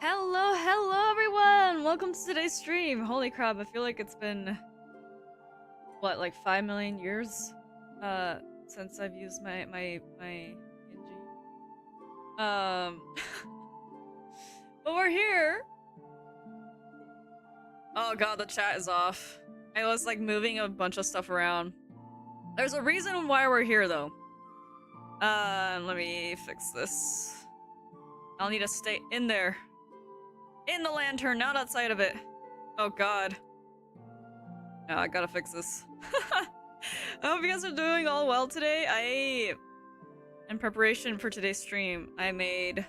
Hello everyone! Welcome to today's stream. Holy crap, I feel like it's been what, like 5 million years since I've used my PNG. But we're here. Oh god, the chat is off. I was like moving a bunch of stuff around. There's a reason why we're here though. Let me fix this. I'll need to stay in there. In the lantern, not outside of it. Oh god. No, I gotta fix this. I hope you guys are doing all well today. In preparation for today's stream, I made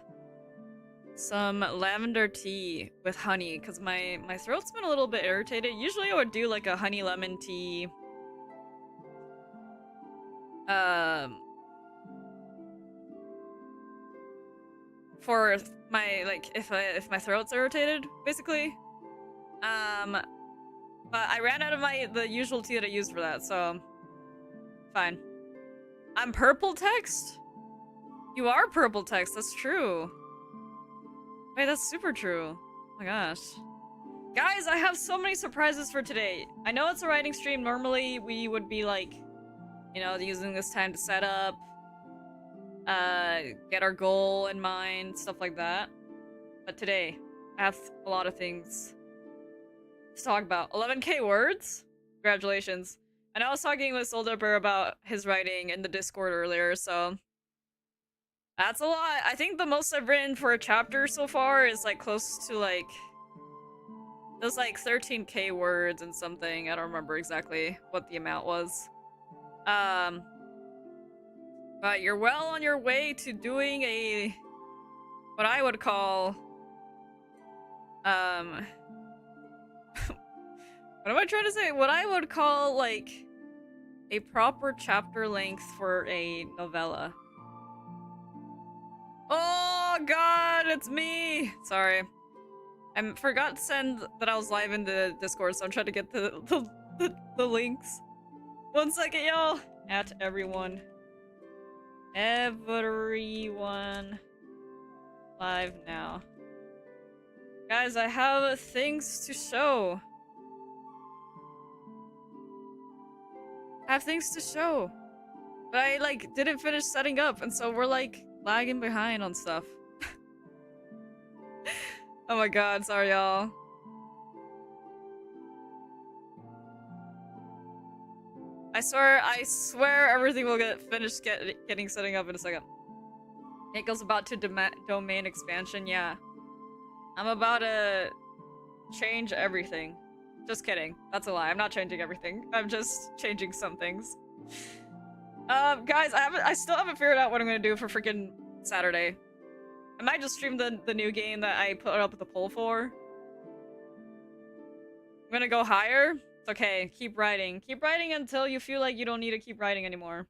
some lavender tea with honey because my throat's been a little bit irritated. Usually I would do like a honey lemon tea. For my, like, if my throat's irritated, basically. But I ran out of the usual tea that I use for that, so fine. I'm purple text? You are purple text, that's true. Wait, that's super true. Oh my gosh. Guys, I have so many surprises for today. I know it's a writing stream. Normally we would be like, you know, using this time to set up, get our goal in mind, stuff like that. But today, I have a lot of things to talk about. 11k words? Congratulations. And I was talking with Soldupper about his writing in the Discord earlier, so that's a lot. I think the most I've written for a chapter so far is like close to like, it was like 13k words and something. I don't remember exactly what the amount was. But you're well on your way to doing what I would call, what am I trying to say? What I would call, like, a proper chapter length for a novella. Oh god, it's me! Sorry. I forgot to send that I was live in the Discord, so I'm trying to get the links. 1 second, y'all! At everyone. Everyone. Live now. Guys, I have things to show. But I, like, didn't finish setting up, and so we're, like, lagging behind on stuff. Oh my god, sorry, y'all. I swear everything will get finished getting setting up in a second. Nico's about to domain expansion, yeah. I'm about to change everything. Just kidding. That's a lie. I'm not changing everything. I'm just changing some things. Guys, I still haven't figured out what I'm gonna do for freaking Saturday. I might just stream the new game that I put up the poll for. I'm gonna go higher. It's okay. Keep writing. Keep writing until you feel like you don't need to keep writing anymore.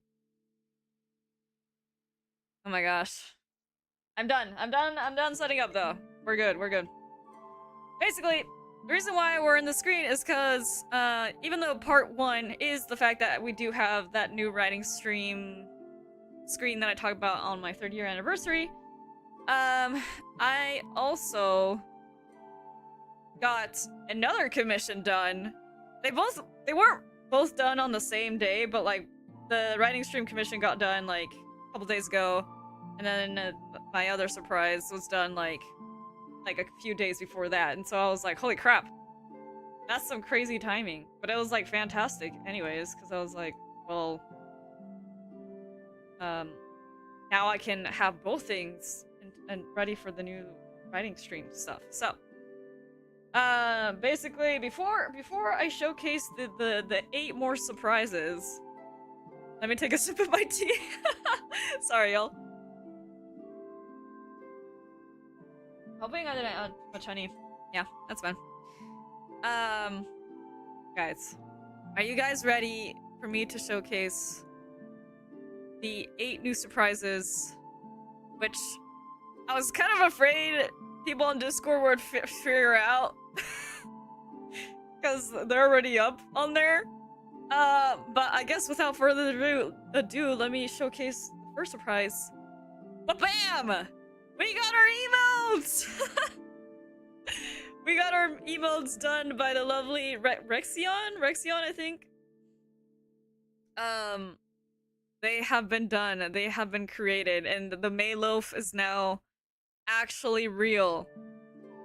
Oh my gosh. I'm done setting up though. We're good. Basically, the reason why we're in the screen is because, even though part 1 is the fact that we do have that new writing screen that I talked about on my 3rd year anniversary, I also got another commission done. They weren't both done on the same day, but like the writing stream commission got done like a couple days ago, and then my other surprise was done like a few days before that, and so I was like, holy crap, that's some crazy timing. But it was like fantastic anyways, because I was like, well, now I can have both things and ready for the new writing stream stuff. So basically, before I showcase the 8 more surprises, let me take a sip of my tea. Sorry, y'all. Hoping I didn't add too much honey. Yeah, that's fine. Guys, are you guys ready for me to showcase the 8 new surprises, which I was kind of afraid people on Discord would figure out because they're already up on there. But I guess without further ado, let me showcase the first surprise. Ba-bam! We got our emotes! We got our emotes done by the lovely Rexion, I think. They have been done. They have been created, and the Maelobuffer is now actually real.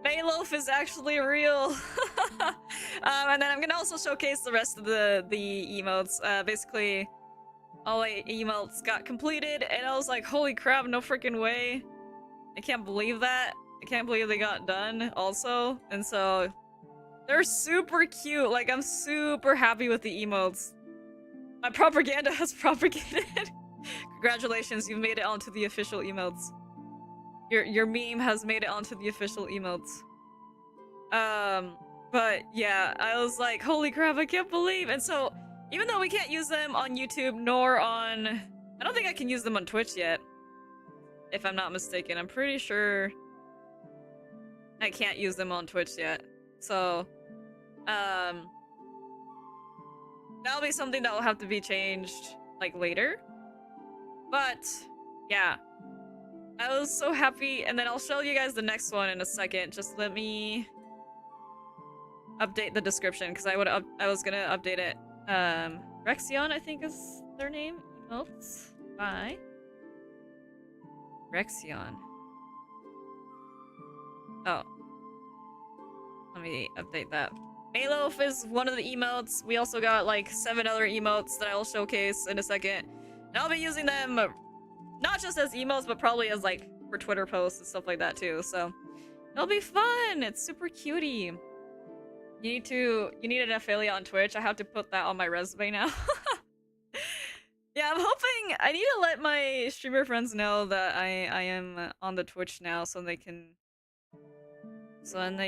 Maelobuffer is actually real. And then I'm gonna also showcase the rest of the emotes. Basically, all the emotes got completed, and I was like, holy crap, no freaking way. I can't believe that. I can't believe they got done also. And so they're super cute. Like, I'm super happy with the emotes. My propaganda has propagated. Congratulations, you've made it onto the official emotes. Your meme has made it onto the official emotes. But yeah, I was like, holy crap, I can't believe. And so, even though we can't use them on YouTube nor on... I don't think I can use them on Twitch yet. If I'm not mistaken. I'm pretty sure I can't use them on Twitch yet. So, that'll be something that will have to be changed, like, later. But, yeah. I was so happy, and then I'll show you guys the next one in a second. Just let me update the description, because I was gonna update it. Rexion, I think is their name. Emotes by Rexion. Oh. Let me update that. Maelobuffer is one of the emotes. We also got like 7 other emotes that I'll showcase in a second. And I'll be using them not just as emotes, but probably as like for Twitter posts and stuff like that too. So it'll be fun. It's super cutie. You need an affiliate on Twitch. I have to put that on my resume now. Yeah, I'm hoping I need to let my streamer friends know that I am on the Twitch now, so they can so then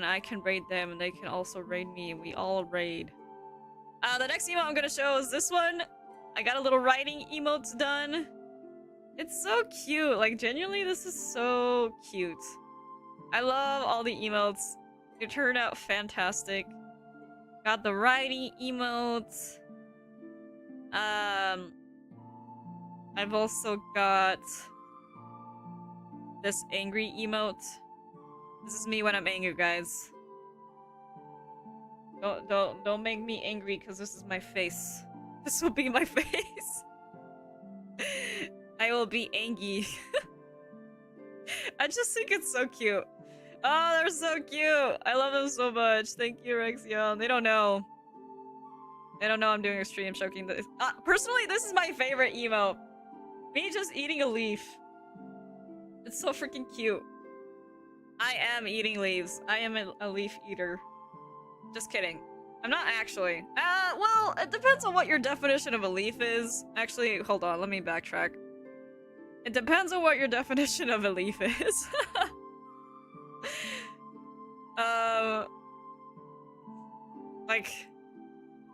I can raid them and they can also raid me. We all raid. The next emote I'm gonna show is this one. I got a little writing emotes done. It's so cute. Like, genuinely, this is so cute. I love all the emotes. They turned out fantastic. Got the writing emotes. I've also got this angry emote. This is me when I'm angry, guys. Don't make me angry, because this is my face. This will be my face. I will be angry. I just think it's so cute. Oh, they're so cute. I love them so much. Thank you, Rexion. They don't know. They don't know I'm doing a stream showing this. Personally, this is my favorite emote. Me just eating a leaf. It's so freaking cute. I am eating leaves. I am a leaf eater. Just kidding. I'm not actually. Well, it depends on what your definition of a leaf is. Actually, hold on. Let me backtrack. It depends on what your definition of a leaf is. Like,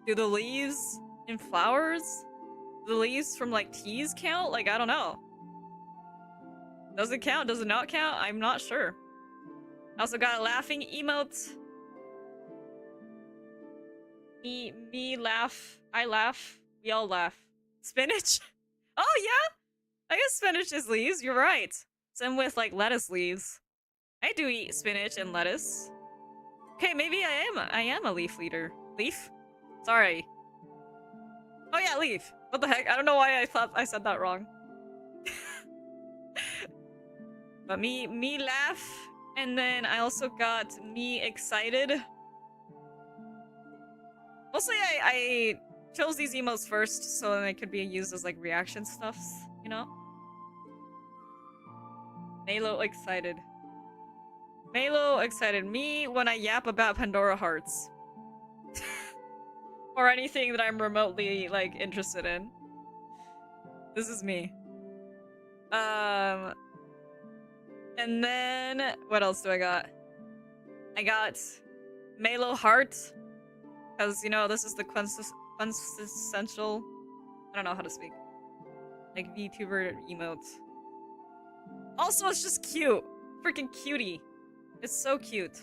do the leaves in flowers? Do the leaves from, like, teas count? Like, I don't know. Does it count? Does it not count? I'm not sure. I also got a laughing emote. Me laugh. I laugh. We all laugh. Spinach? Oh, yeah! I guess spinach is leaves. You're right. Same with, like, lettuce leaves. I do eat spinach and lettuce. Okay, maybe I am a leaf leader. Leaf? Sorry. Oh yeah, leaf. What the heck? I don't know why I thought I said that wrong. But me laugh, and then I also got me excited. Mostly I chose these emotes first so they could be used as like reaction stuffs, you know? Maelo excited. Maelo excited. Me when I yap about Pandora Hearts. Or anything that I'm remotely, like, interested in. This is me. And then... what else do I got? I got Maelo Heart. Because, you know, this is the quintessential... I don't know how to speak. Like, VTuber emotes. Also, it's just cute. Freaking cutie. It's so cute.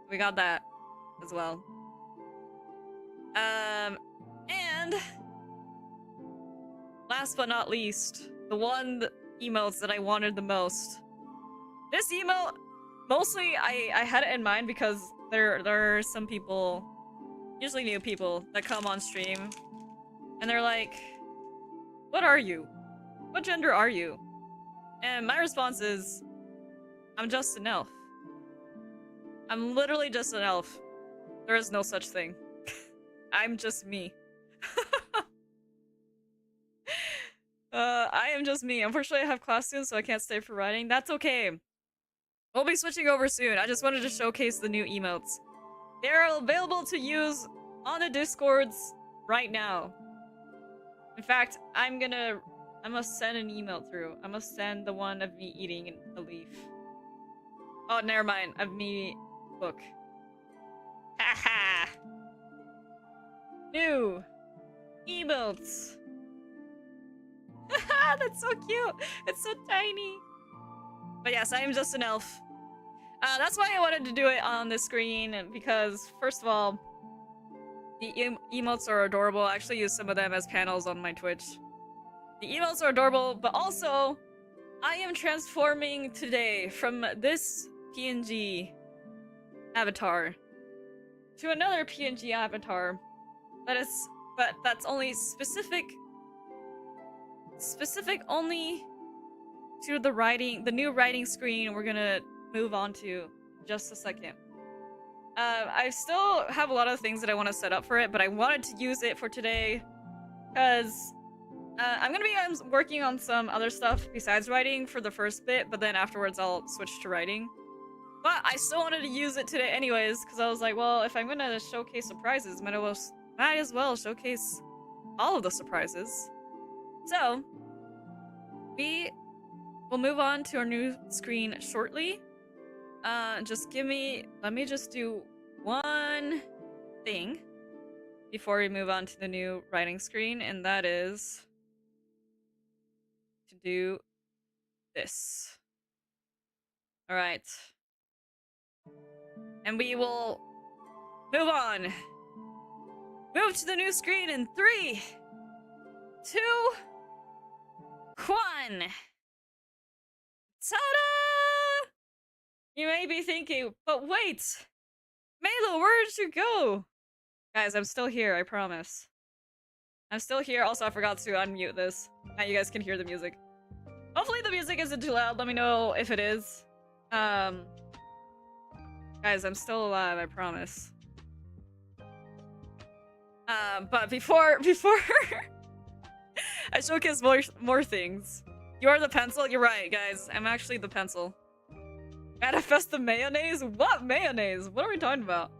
We got that as well. And last but not least, the emotes that I wanted the most. This emote mostly I had it in mind because there are some people, usually new people, that come on stream and they're like, "What are you? What gender are you?" And my response is, "I'm just an elf. I'm literally just an elf. There is no such thing. I'm just me." I am just me. Unfortunately, I have class soon, so I can't stay for writing. That's okay. We'll be switching over soon. I just wanted to showcase the new emotes. They are available to use on the Discords right now. In fact, I must send an email through. I must send the one of me eating a leaf. Oh, never mind. Of me book. Haha. New emotes. Haha, that's so cute. It's so tiny. But yes, I am just an elf. That's why I wanted to do it on the screen, because first of all, the emotes are adorable. I actually use some of them as panels on my Twitch. The emotes are adorable, but also, I am transforming today from this PNG avatar to another PNG avatar that's only specific only to the new writing screen we're gonna move on to in just a second. I still have a lot of things that I want to set up for it, but I wanted to use it for today because I'm gonna be working on some other stuff besides writing for the first bit, but then afterwards I'll switch to writing. But I still wanted to use it today anyways, because I was like, well, if I'm gonna showcase surprises, might as well showcase all of the surprises. So, we will move on to our new screen shortly. Let me just do one thing before we move on to the new writing screen, and that is to do this. Alright. And we will move on. Move to the new screen in 3, 2, 1. Ta-da! You may be thinking, but wait! Maelo, where did you go? Guys, I'm still here, I promise. I'm still here. Also, I forgot to unmute this. Now you guys can hear the music. Hopefully the music isn't too loud. Let me know if it is. Guys, I'm still alive, I promise. But before I showcase more things. You are the pencil? You're right, guys. I'm actually the pencil. Manifest the mayonnaise? What mayonnaise? What are we talking about?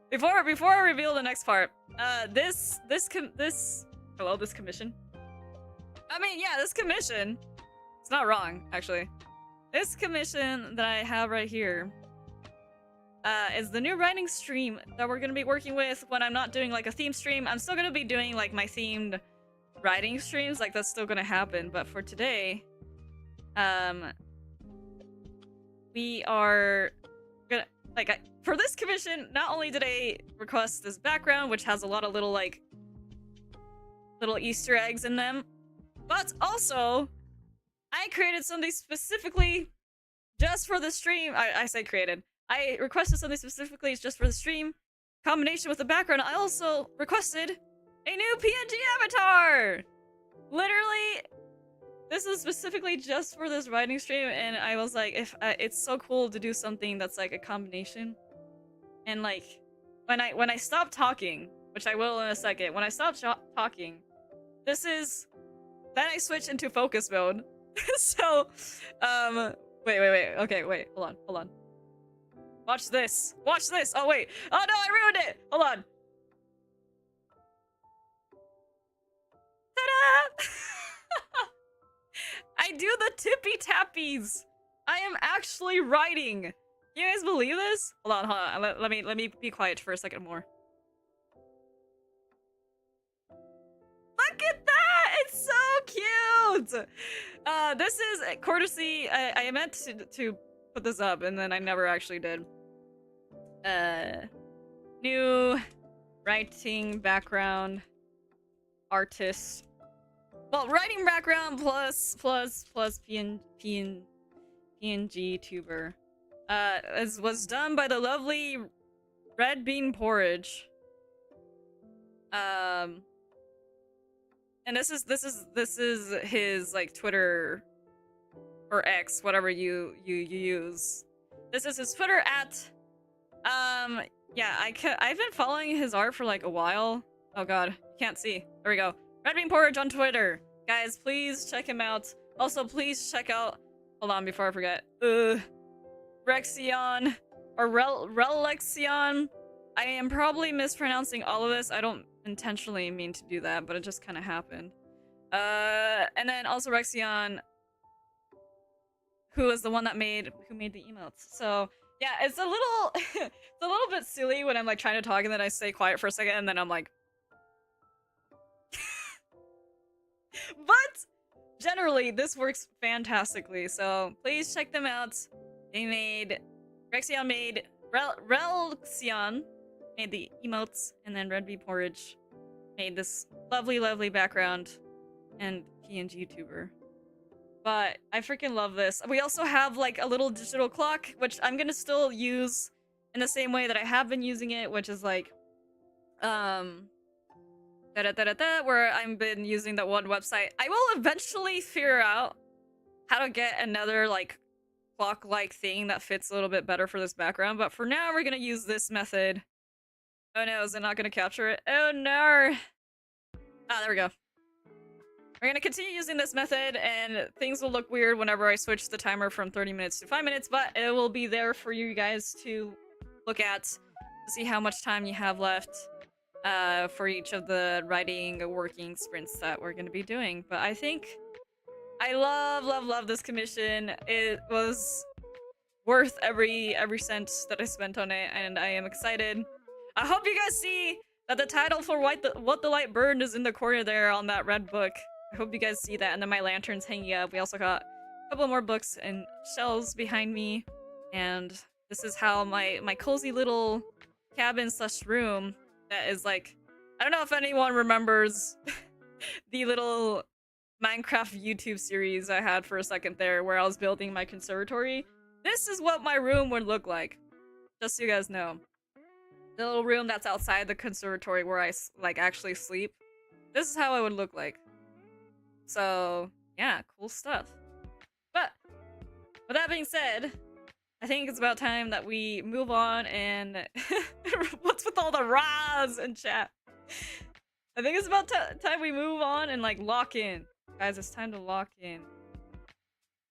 Before I reveal the next part, this commission. I mean, yeah, this commission. It's not wrong, actually. This commission that I have right here is the new writing stream that we're gonna be working with when I'm not doing like a theme stream. I'm still gonna be doing like my themed writing streams, like that's still gonna happen. But for today, we are gonna for this commission. Not only did I request this background, which has a lot of little Easter eggs in them, but also I created something specifically just for the stream. I say created. I requested something specifically just for the stream. Combination with the background, I also requested a new PNG avatar! Literally, this is specifically just for this writing stream, and I was like, it's so cool to do something that's like a combination. And like, when I stop talking, which I will in a second, when I stop talking, then I switch into focus mode. So, wait, okay, wait, hold on. Watch this. Oh, wait. Oh, no, I ruined it. Hold on. Ta-da! I do the tippy tappies. I am actually writing. You guys believe this? Hold on. Let me be quiet for a second more. Look at that! It's so cute! This is courtesy. I meant to put this up, and then I never actually did. New writing background artist. Well, writing background plus PNGtuber. was done by the lovely Red Bean Porridge. And this is his like Twitter or X, whatever you use. This is his Twitter at. Yeah, I've been following his art for like a while. Oh god, can't see. There we go. Red Bean Porridge on Twitter. Guys, please check him out. Also, please check out. Hold on, before I forget. Rexion or Relixion. I am probably mispronouncing all of this. I don't intentionally mean to do that, but it just kind of happened. And then also Rexion, who is the one that made the emotes. So yeah, it's a little it's a little bit silly when I'm like trying to talk and then I stay quiet for a second and then I'm like but generally this works fantastically, so please check them out. They made Rexion made Relixion made the emotes, and then Red Bee Porridge made this lovely background and PNGtuber. But I freaking love this. We also have like a little digital clock, which I'm gonna still use in the same way that I have been using it, which is like where I've been using that one website. I will eventually figure out how to get another like clock-like thing that fits a little bit better for this background, but for now we're gonna use this method. Oh no, is it not gonna capture it? Oh no! Ah, there we go. We're gonna continue using this method, and things will look weird whenever I switch the timer from 30 minutes to 5 minutes, but it will be there for you guys to look at to see how much time you have left for each of the writing working sprints that we're gonna be doing. But I think I love this commission. It was worth every cent that I spent on it, and I am excited. I hope you guys see that the title for What the Light Burned is in the corner there on that red book. I hope you guys see that, and then my lantern's hanging up. We also got a couple more books and shelves behind me, and this is how my cozy little cabin slash room that is like, I don't know if anyone remembers the little Minecraft YouTube series I had for a second there where I was building my conservatory. This is what my room would look like, just so you guys know. The little room that's outside the conservatory where I like actually sleep. This is how it would look like. So yeah, cool stuff. But with that being said, I think it's about time that we move on and what's with all the rahs in chat? I think it's about time we move on and like lock in. Guys, it's time to lock in.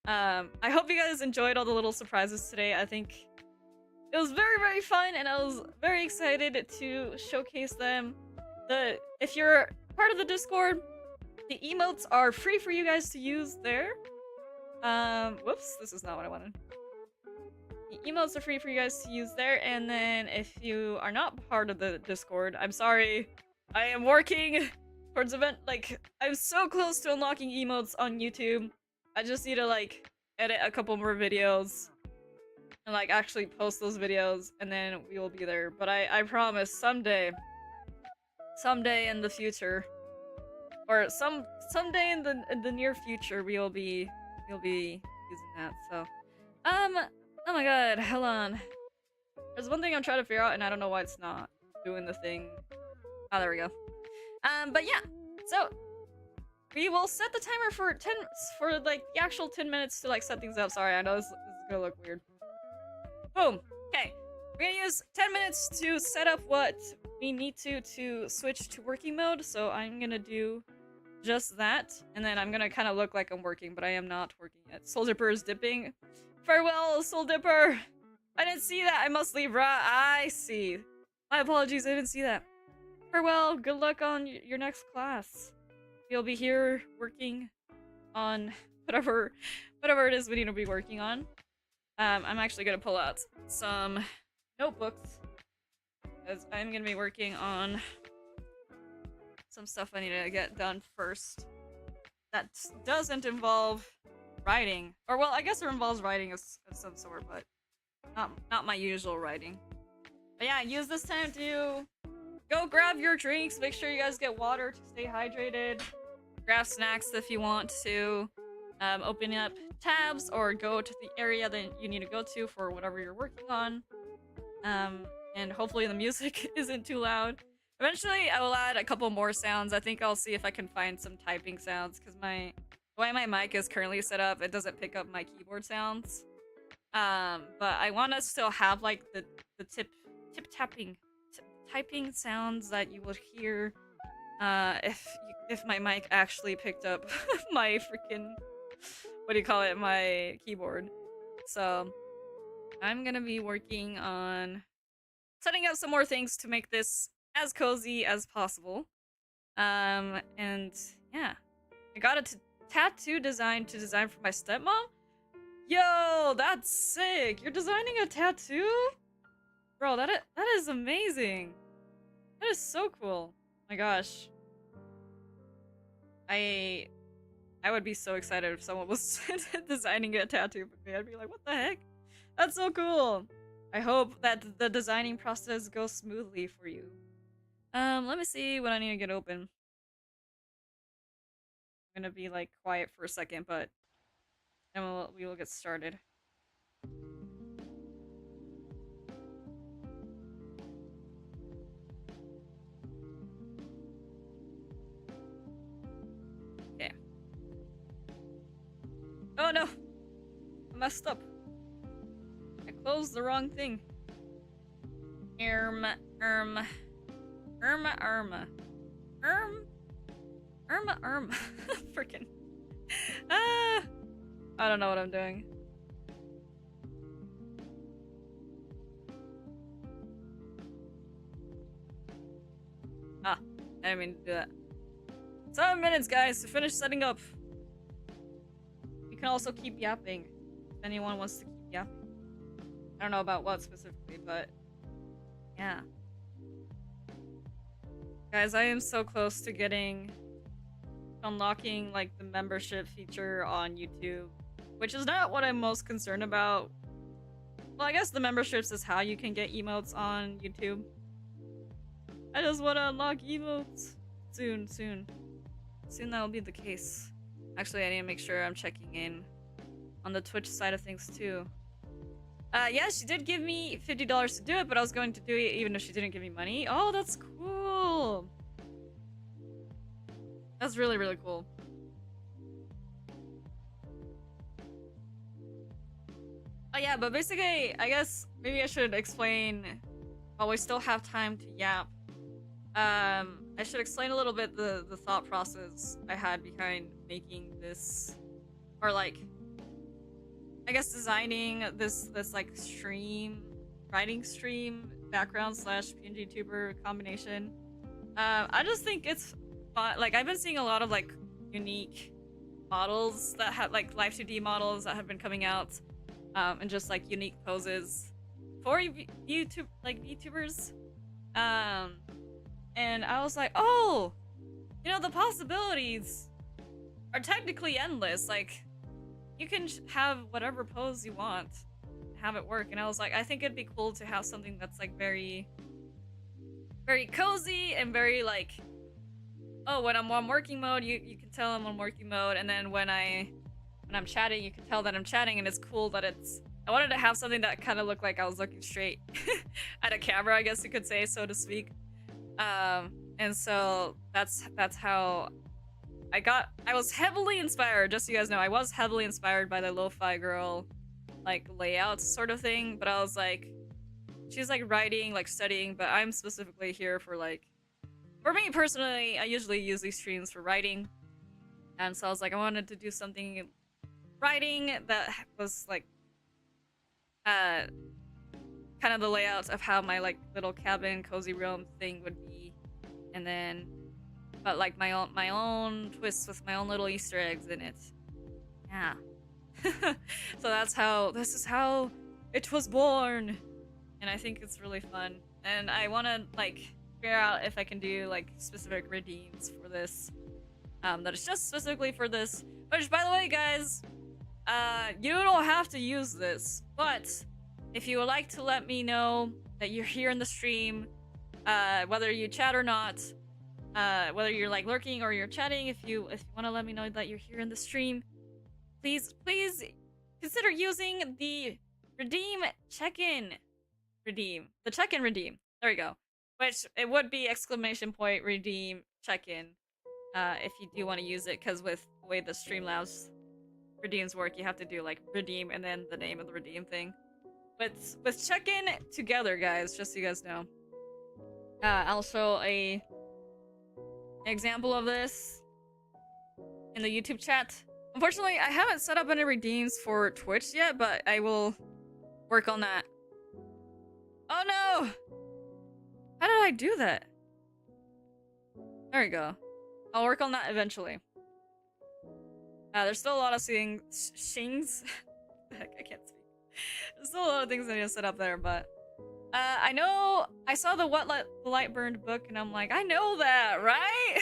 I hope you guys enjoyed all the little surprises today. I think it was very fun, and I was very excited to showcase them. If you're part of the Discord, the emotes are free for you guys to use there. Whoops, this is not what I wanted. The emotes are free for you guys to use there, and then if you are not part of the Discord, I'm sorry. I am working towards event, like, I'm so close to unlocking emotes on YouTube. I just need to, like, edit a couple more videos and, like, actually post those videos, and then we will be there. But I promise, someday in the future, or someday in the near future, we'll be using that. So, oh my god, hold on. There's one thing I'm trying to figure out, and I don't know why it's not doing the thing. Oh, there we go. But yeah, so we will set the timer for like the actual 10 minutes to like set things up. Sorry, I know this is gonna look weird. Boom. Okay, we're gonna use 10 minutes to set up what we need to switch to working mode. So I'm gonna do just that, and then I'm gonna kind of look like I'm working, but I am not working yet. Soul Dipper is dipping. Farewell, Soul Dipper. I didn't see that. I must leave. I see. My apologies. I didn't see that. Farewell. Good luck on your next class. You'll be here working on whatever it is we need to be working on. I'm actually gonna pull out some notebooks because I'm gonna be working on some stuff I need to get done first. That doesn't involve writing, or well, I guess it involves writing of some sort, but not my usual writing. But yeah, use this time to go grab your drinks. Make sure you guys get water to stay hydrated. Grab snacks if you want to. open up tabs or go to the area that you need to go to for whatever you're working on. And hopefully the music isn't too loud. Eventually, I will add a couple more sounds. I think I'll see if I can find some typing sounds because the way my mic is currently set up, it doesn't pick up my keyboard sounds. But I want to still have like the typing sounds that you would hear if my mic actually picked up my freaking my keyboard. So I'm gonna be working on setting up some more things to make this as cozy as possible. And yeah, I got a tattoo design to design for my stepmom. Yo, that's sick! You're designing a tattoo? Bro, that is amazing. That is so cool. Oh my gosh. I would be so excited if someone was designing a tattoo for me. I'd be like, what the heck? That's so cool. I hope that the designing process goes smoothly for you. Let me see what I need to get open. I'm gonna be like quiet for a second, but then we will get started. Okay. Oh no! I messed up. I closed the wrong thing. Irma. Freaking. I don't know what I'm doing. I didn't mean to do that. 7 minutes, guys, to finish setting up. You can also keep yapping if anyone wants to keep yapping. I don't know about what specifically, but yeah. Guys, I am so close to unlocking like the membership feature on YouTube, which is not what I'm most concerned about. Well, I guess the memberships is how you can get emotes on YouTube. I just want to unlock emotes soon that will be the case. Actually, I need to make sure I'm checking in on the Twitch side of things too. Yeah, she did give me $50 to do it, but I was going to do it even if she didn't give me money. Oh, that's cool. That's really, really cool. Oh yeah, but basically, I guess maybe I should explain while we still have time to yap. I should explain a little bit the thought process I had behind making this, or like, I guess designing this like writing stream background / PNGtuber combination. I just think it's fun. Like, I've been seeing a lot of like unique models that have like live 2D models that have been coming out, and just like unique poses for VTubers. And I was like, oh, you know, the possibilities are technically endless. Like, you can have whatever pose you want, have it work. And I was like, I think it'd be cool to have something that's like very, very cozy and very like, oh, when I'm on working mode, you can tell I'm on working mode, and then when I'm chatting, you can tell that I'm chatting, and it's cool that I wanted to have something that kind of looked like I was looking straight at a camera, I guess you could say, so to speak. And so that's how I was heavily inspired, just so you guys know, I was heavily inspired by the lo-fi girl, like, layout sort of thing, but I was like, she's like writing, like studying, but I'm specifically here for like, for me personally, I usually use these streams for writing, and so I was like, I wanted to do something writing that was like, kind of the layout of how my like little cabin cozy realm thing would be, and then but like my own twists with my own little Easter eggs in it. Yeah. So this is how it was born, and I think it's really fun, and I want to like figure out if I can do like specific redeems for this, that is just specifically for this, which, by the way, guys, you don't have to use this, but if you would like to let me know that you're here in the stream, whether you chat or not, whether you're like lurking or you're chatting, if you want to let me know that you're here in the stream, please consider using the redeem check-in redeem. The check-in redeem. There we go. Which it would be exclamation point redeem check-in if you do want to use it, because with the way the Streamlabs redeems work, you have to do like redeem and then the name of the redeem thing. But with check-in together, guys, just so you guys know. I'll show an example of this in the YouTube chat. Unfortunately, I haven't set up any redeems for Twitch yet, but I will work on that. Oh no! How did I do that? There we go. I'll work on that eventually. There's still a lot of shings. Heck, I can't speak. There's still a lot of things I need to set up there, but I know I saw the What Let the Light Burned book, and I'm like, I know that, right?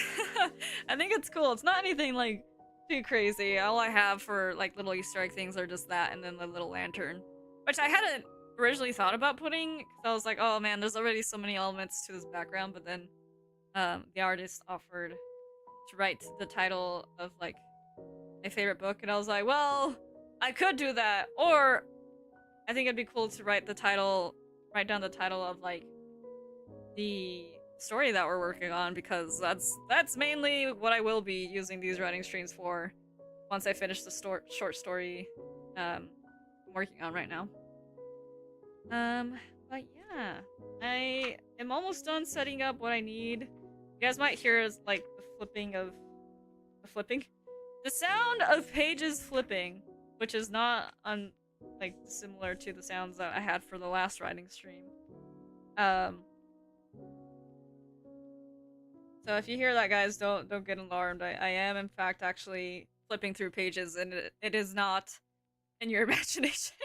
I think it's cool. It's not anything like too crazy. All I have for like little Easter egg things are just that and then the little lantern, which I hadn't originally thought about putting, because I was like, oh man, there's already so many elements to this background. But then the artist offered to write the title of like my favorite book, and I was like, well, I could do that, or I think it'd be cool to write down the title of like the story that we're working on, because that's mainly what I will be using these writing streams for once I finish the short story I'm working on right now. But yeah, I am almost done setting up what I need. You guys might hear like the sound of pages flipping, which is not like similar to the sounds that I had for the last writing stream. So if you hear that, guys, don't get alarmed. I am in fact actually flipping through pages, and it is not in your imagination.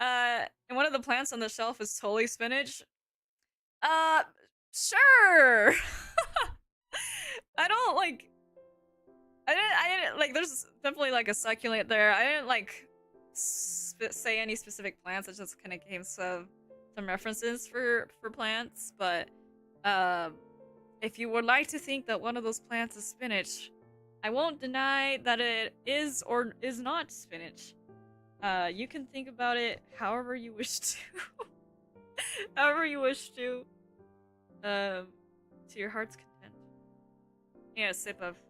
And one of the plants on the shelf is totally spinach. Sure. I didn't like, there's definitely like a succulent there. I didn't like say any specific plants. It just kind of gave some references for plants, but if you would like to think that one of those plants is spinach, I won't deny that it is or is not spinach. You can think about it however you wish to. However you wish to your heart's content. Yeah, a sip of tea.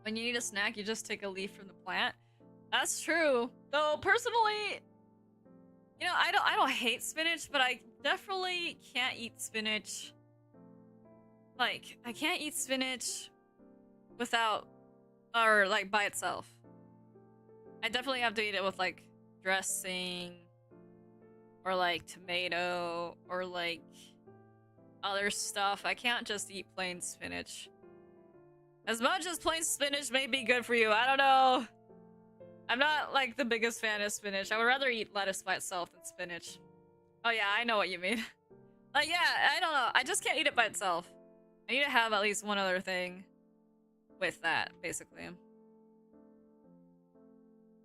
When you need a snack, you just take a leaf from the plant. That's true. Though personally, you know, I don't hate spinach, but I definitely can't eat spinach. Like, I can't eat spinach without, or like by itself. I definitely have to eat it with like dressing, or like tomato, or like other stuff. I can't just eat plain spinach. As much as plain spinach may be good for you, I don't know. I'm not like the biggest fan of spinach. I would rather eat lettuce by itself than spinach. Oh yeah, I know what you mean. Like, yeah, I don't know. I just can't eat it by itself. I need to have at least one other thing with that, basically.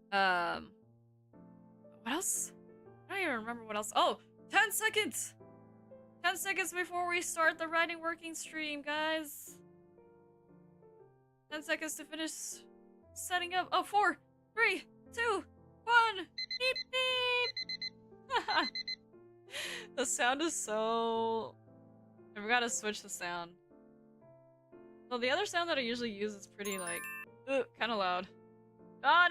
What else? I don't even remember what else. Oh, 10 seconds! 10 seconds before we start the writing working stream, guys. 10 seconds to finish setting up. Oh, 4, 3, 2, 1. Beep, beep. The sound is so... I forgot to switch the sound. Well, the other sound that I usually use is pretty, like, kind of loud. Oh,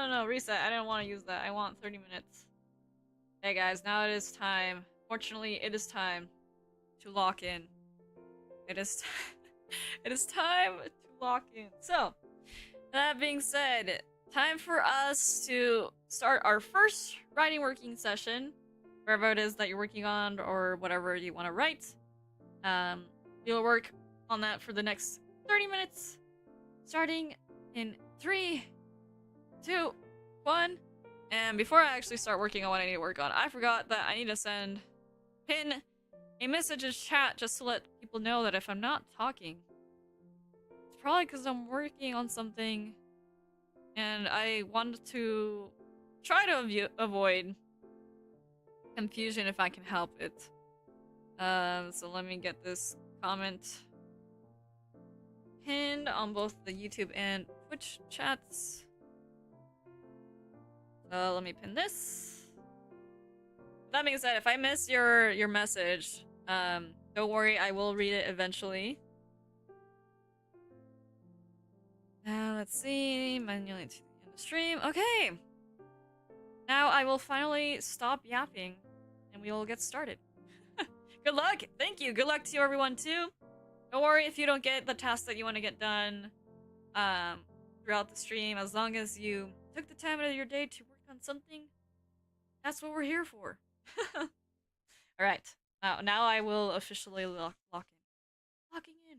no, reset. I didn't want to use that. I want 30 minutes. Hey, guys, now it is time. Fortunately, it is time to lock in. It is time to lock in. So, that being said, time for us to start our first writing working session. Wherever it is that you're working on, or whatever you want to write. You'll work on that for the next 30 minutes, starting in 3, 2, 1. And before I actually start working on what I need to work on, I forgot that I need to pin a message in chat just to let people know that if I'm not talking, It's probably because I'm working on something and I wanted to try to avoid confusion if I can help it. So let me get this comment pinned on both the YouTube and Twitch chats. So let me pin this. That being said, if I miss your message, don't worry, I will read it eventually. Let's see, manually to the end of stream. Okay, now I will finally stop yapping, and we will get started. Good luck. Thank you. Good luck to you, everyone too. Don't worry if you don't get the task that you want to get done throughout the stream. As long as you took the time out of your day to work on something, that's what we're here for. All right. Now I will officially lock in. Locking in.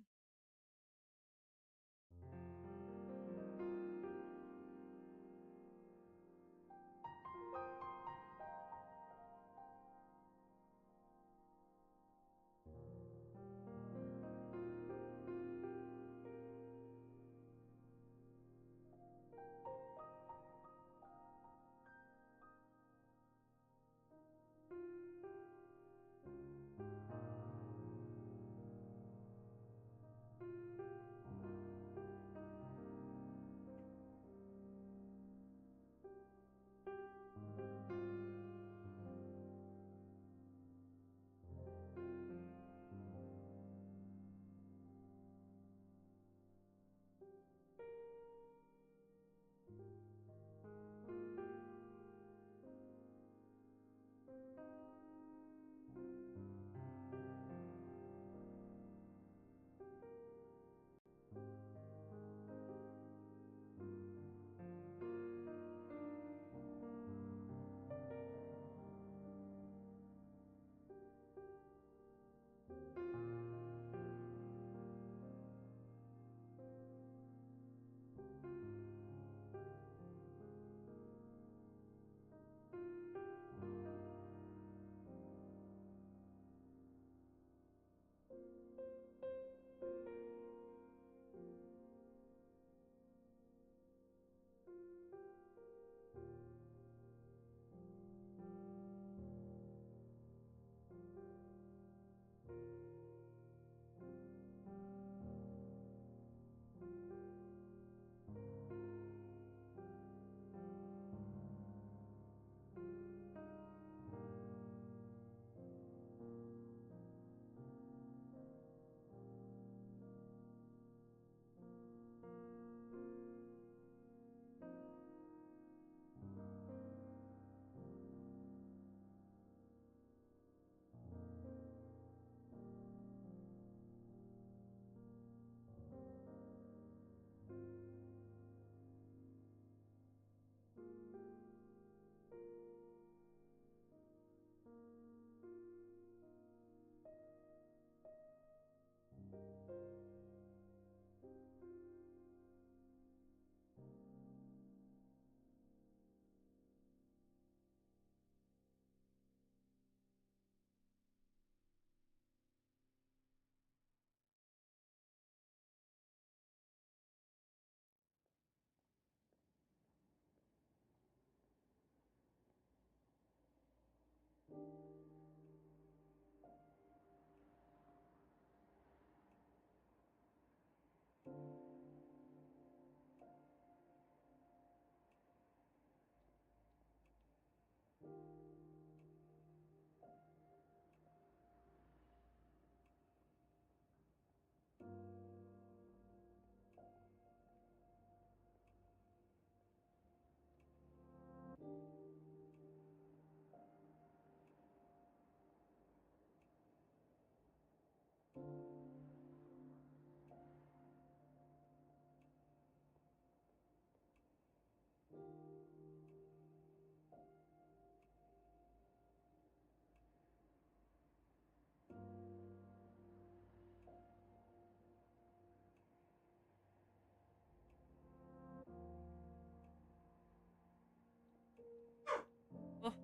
Oh,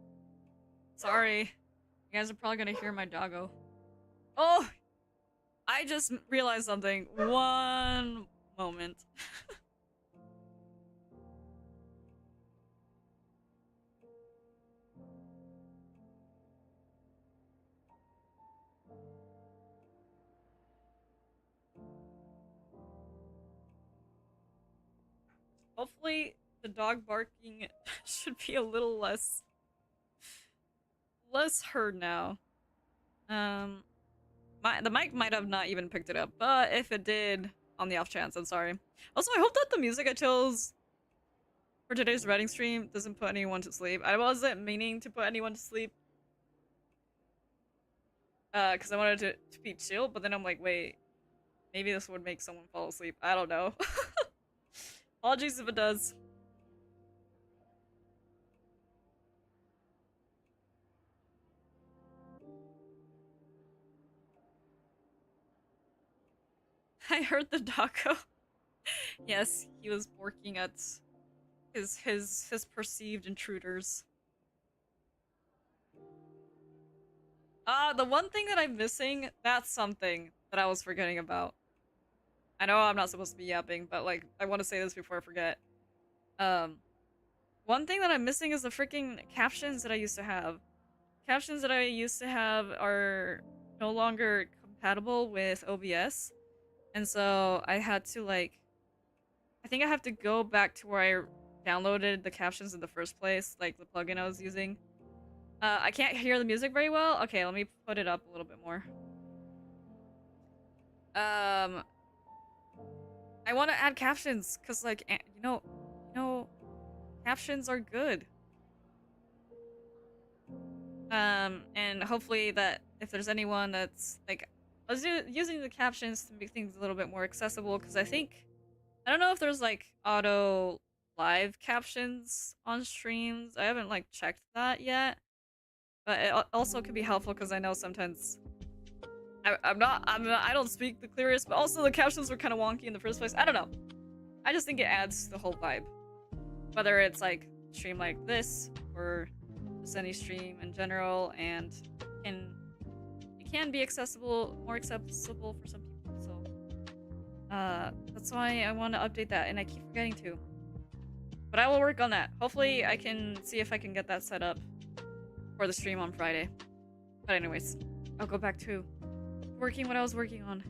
sorry. You guys are probably gonna hear my doggo. Oh, I just realized something. moment. Hopefully, the dog barking should be a little less heard now. The mic might have not even picked it up, but if it did, on the off chance, I'm sorry. Also, I hope that the music I chose for today's writing stream doesn't put anyone to sleep. I wasn't meaning to put anyone to sleep, because I wanted it to be chill, but then I'm like, wait, maybe this would make someone fall asleep. I don't know. Apologies if it does. I heard the doggo. Yes, he was barking at his perceived intruders. The one thing that I'm missing, that's something that I was forgetting about. I know I'm not supposed to be yapping, but like I want to say this before I forget. Um, One thing that I'm missing is the freaking captions that I used to have. Captions that I used to have are no longer compatible with OBS, and so I had to like I think I have to go back to where I downloaded the captions in the first place, like the plugin I was using. I can't hear the music very well. Okay, let me put it up a little bit more. Um, I want to add captions because, like, captions are good. And hopefully that if there's anyone that's like, I was using the captions to make things a little bit more accessible because I don't know if there's like auto live captions on streams. I haven't like checked that yet, but it also could be helpful because I know sometimes I don't speak the clearest, but also the captions were kind of wonky in the first place. I don't know. I just think it adds the whole vibe. Whether it's like stream like this or just any stream in general, and it can be more accessible for some people. So that's why I want to update that, and I keep forgetting to. But I will work on that. Hopefully, I can see if I can get that set up for the stream on Friday. But anyways, I'll go back to working what I was working on.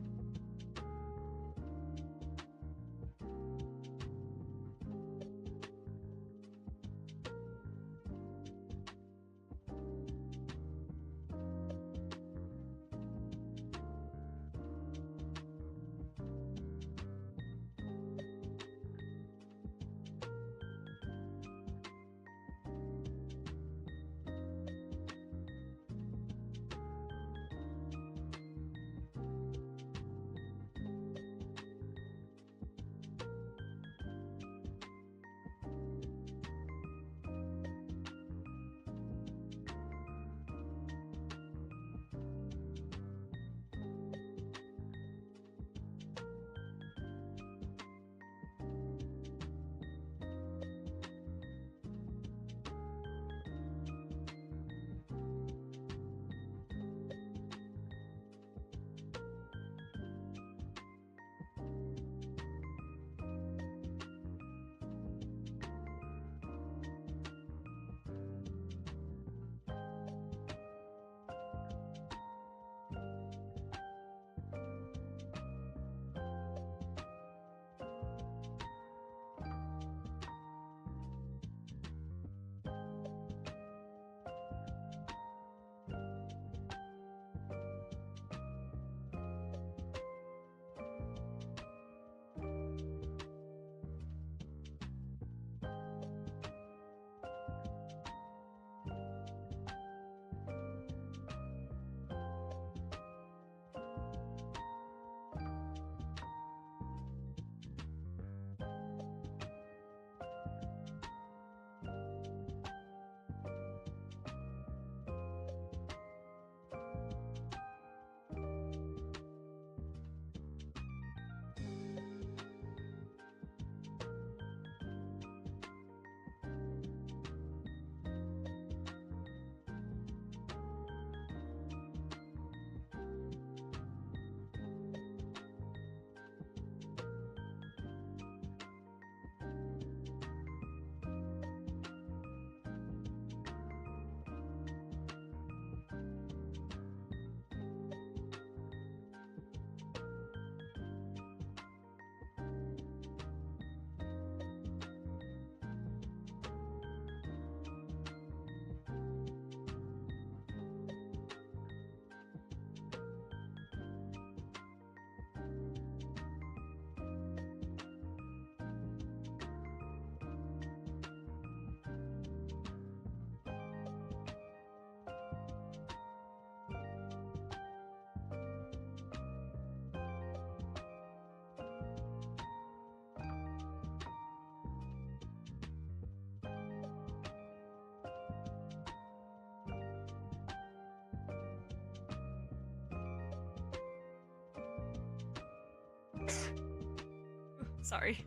Sorry.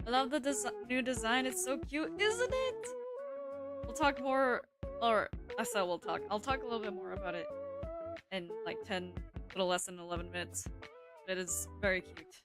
I love the new design. It's so cute, isn't it? We'll talk more, or I said we'll talk. I'll talk a little bit more about it in like 10, a little less than 11 minutes. It is very cute.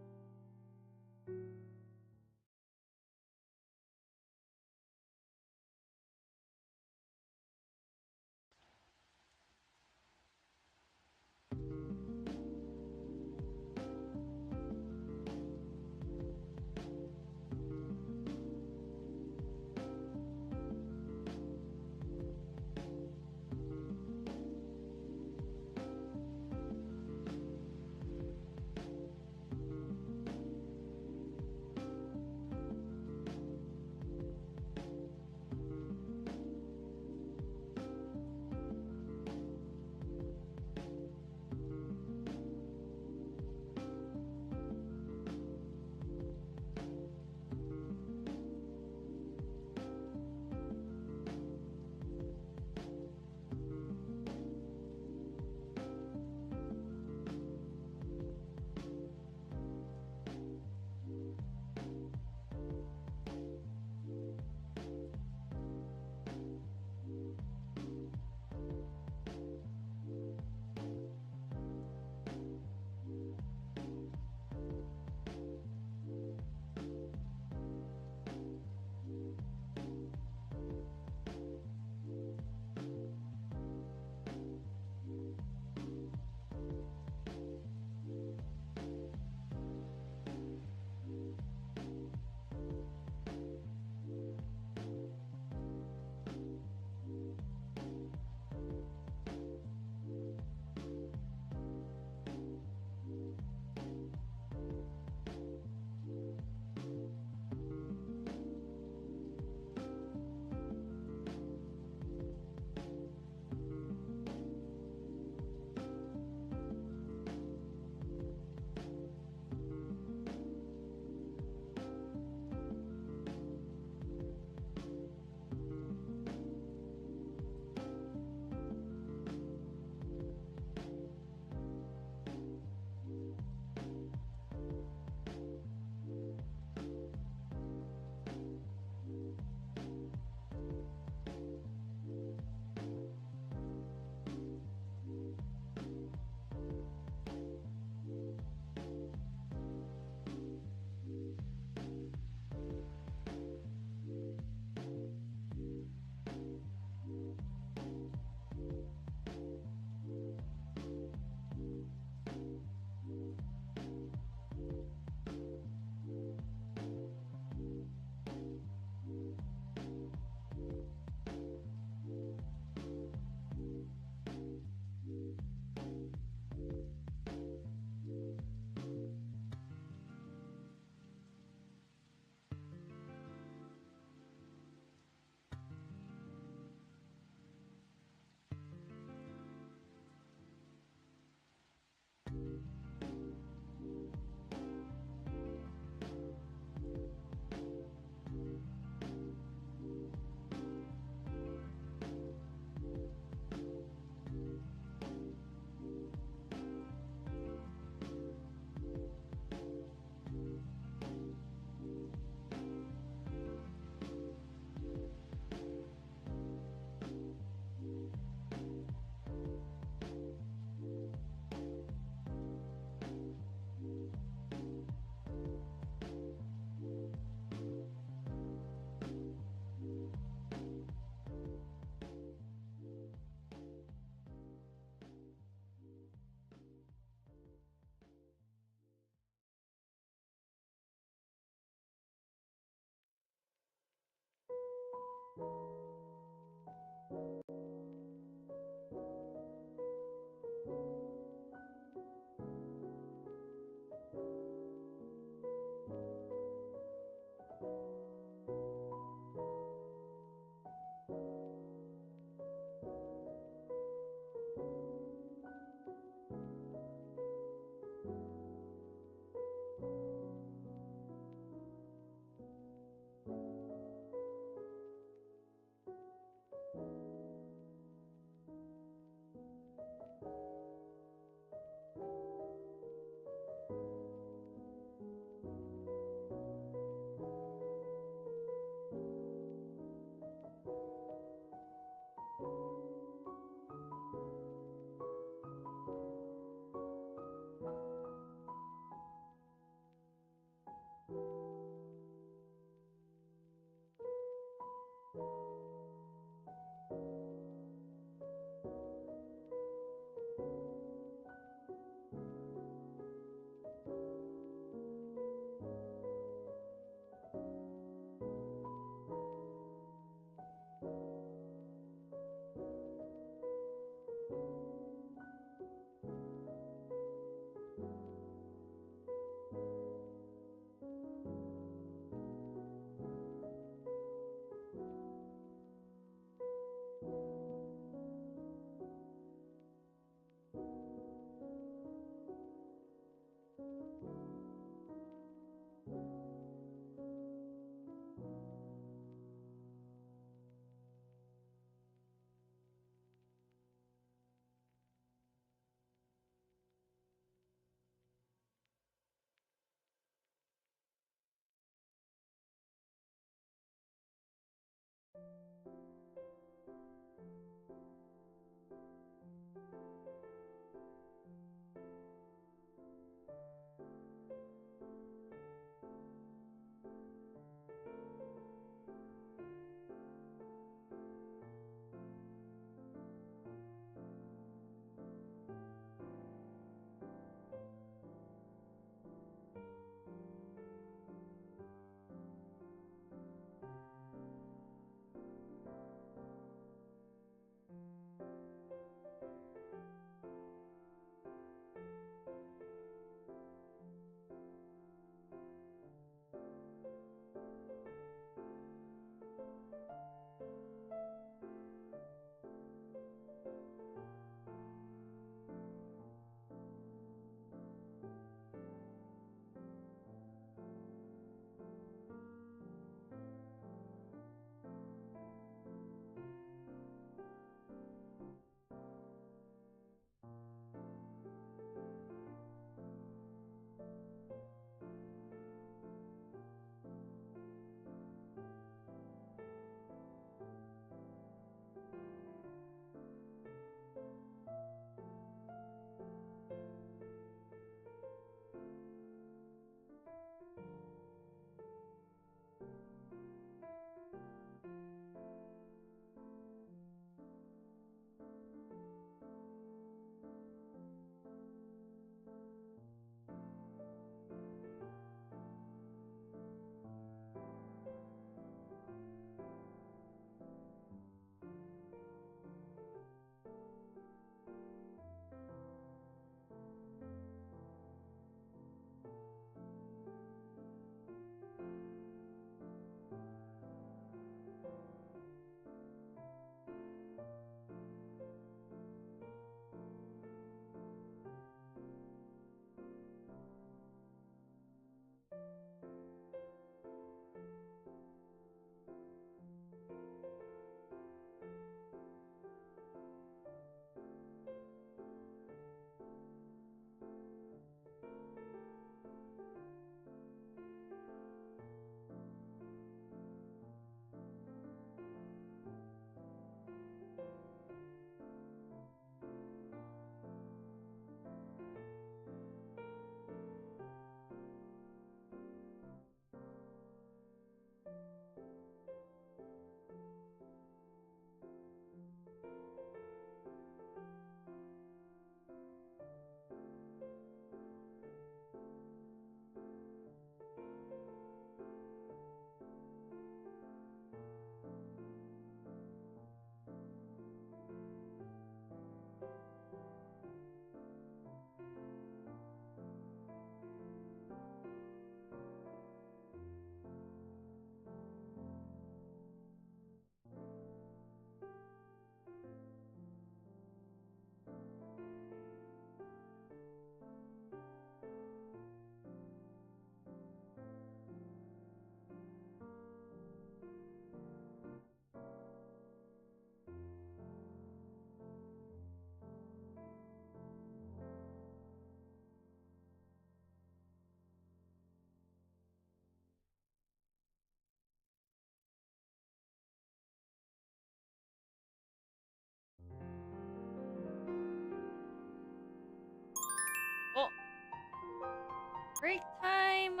Break time!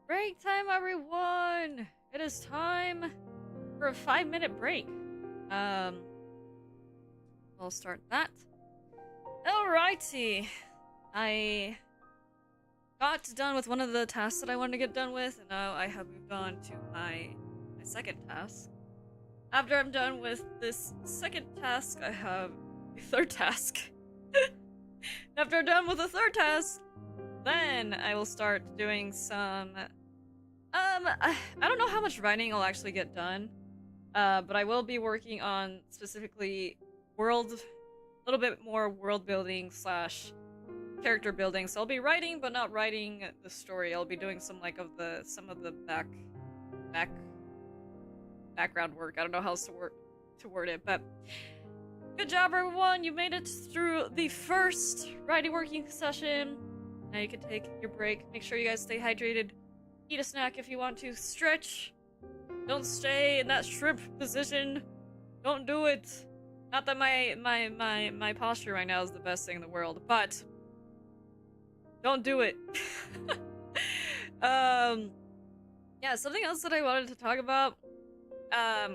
Break time, everyone! It is time for a 5-minute break. We'll start that. Alrighty. I got done with one of the tasks that I wanted to get done with, and now I have moved on to my second task. After I'm done with this second task, I have a third task. After I'm done with the third task, then I will start doing some... I don't know how much writing I'll actually get done, but I will be working on specifically a little bit more world building slash character building. So I'll be writing, but not writing the story. I'll be doing some of the background work. I don't know how else to word it, but good job, everyone. You made it through the first writing working session. Now you can take your break. Make sure you guys stay hydrated. Eat a snack if you want to. Stretch. Don't stay in that shrimp position. Don't do it. Not that my posture right now is the best thing in the world, but don't do it. Yeah, something else that I wanted to talk about. I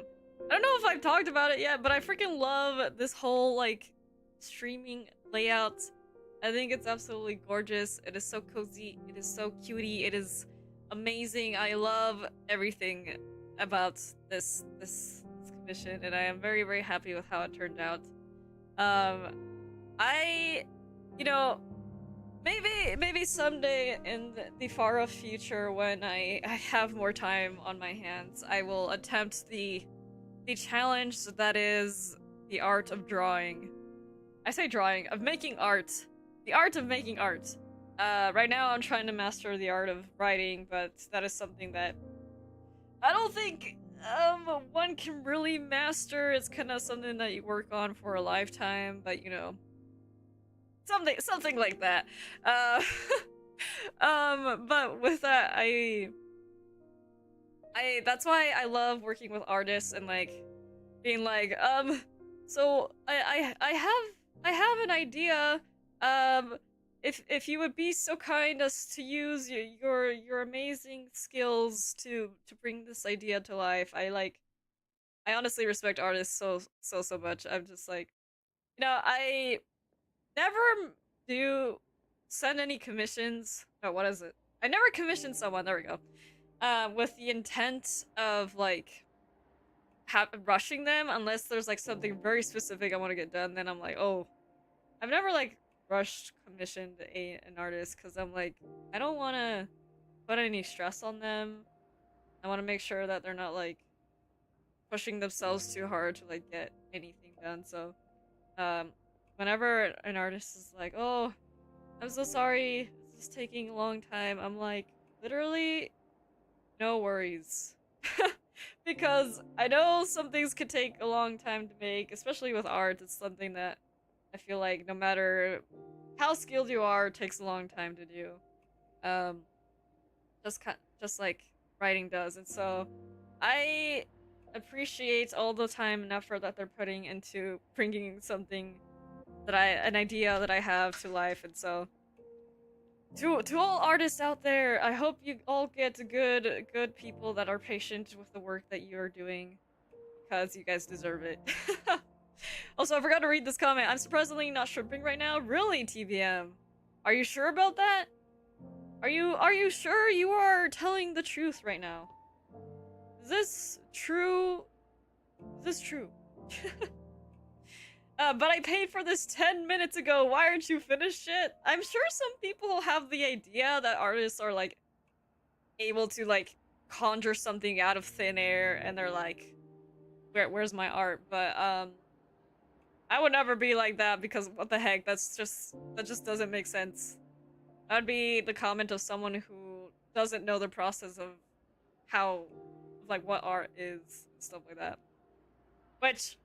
don't know if I've talked about it yet, but I freaking love this whole like streaming layout. I think it's absolutely gorgeous. It is so cozy. It is so cutie. It is amazing. I love everything about this commission, and I am very, very happy with how it turned out. You know, maybe someday in the far off future, when I have more time on my hands, I will attempt the challenge that is the art of drawing. I say drawing, of making art. The art of making art. Right now I'm trying to master the art of writing, but that is something that I don't think one can really master. It's kind of something that you work on for a lifetime, but you know, something like that. But with that, that's why I love working with artists and like being like, so I have an idea. If you would be so kind as to use your amazing skills to bring this idea to life. I honestly respect artists so much. I'm just like, you know, I never do send any commissions. No, what is it? I never commissioned someone. There we go. With the intent of like rushing them, unless there's like something very specific I want to get done. Then I'm like, oh, I've never like rushed commissioned an artist because I'm like, I don't want to put any stress on them. I want to make sure that they're not like pushing themselves too hard to like get anything done. So whenever an artist is like, oh, I'm so sorry, it's just taking a long time, I'm like, literally no worries. Because I know some things could take a long time to make, especially with art. It's something that I feel like no matter how skilled you are, it takes a long time to do. Just like writing does. And so I appreciate all the time and effort that they're putting into bringing something that an idea that I have to life. And so to all artists out there, I hope you all get good people that are patient with the work that you're doing, because you guys deserve it. Also, I forgot to read this comment. I'm surprisingly not shrimping right now. Really, TBM? Are you sure about that? Are you sure you are telling the truth right now? Is this true? Is this true? But I paid for this 10 minutes ago. Why aren't you finished yet? I'm sure some people have the idea that artists are like able to like conjure something out of thin air, and they're like, where's my art? But I would never be like that, because what the heck, that just doesn't make sense. That'd be the comment of someone who doesn't know the process of how, like, what art is, stuff like that. Which,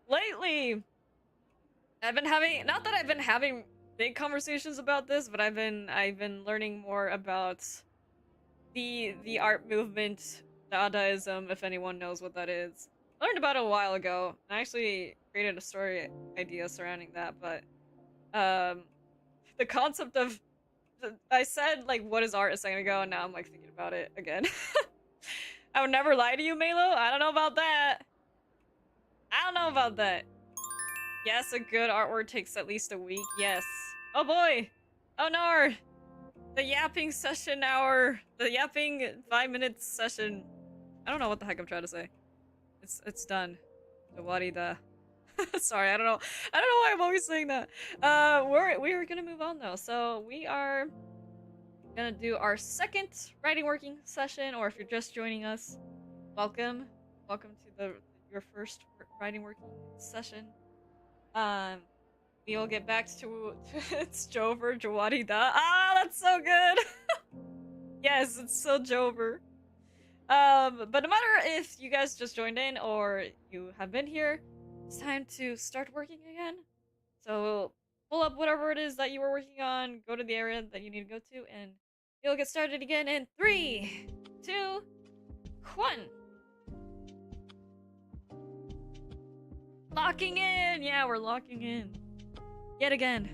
lately, I've been having, not that I've been having big conversations about this, but I've been learning more about the art movement, Dadaism, if anyone knows what that is. I learned about it a while ago. I actually created a story idea surrounding that, but the concept of I said like what is art a second ago, and now I'm like thinking about it again. I would never lie to you, Maelo. I don't know about that. I don't know about that. Yes, a good artwork takes at least a week. Yes. Oh boy. Oh no. The yapping session hour. The yapping 5 minutes session. I don't know what the heck I'm trying to say. It's done. Jawarida. Sorry, I don't know. I don't know why I'm always saying that. We're gonna move on though. So we are gonna do our second writing working session, or if you're just joining us, welcome. Welcome to your first writing working session. We'll get back to it's Jover Jawarida. Ah, that's so good. Yes, it's so Jover. But no matter if you guys just joined in or you have been here, it's time to start working again. So pull up whatever it is that you were working on, go to the area that you need to go to, and you'll get started again in 3, 2, 1. Locking in! Yeah, we're locking in. Yet again.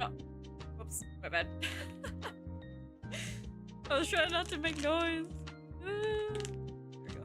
Oh, whoops, my bad. I was trying not to make noise. There we go.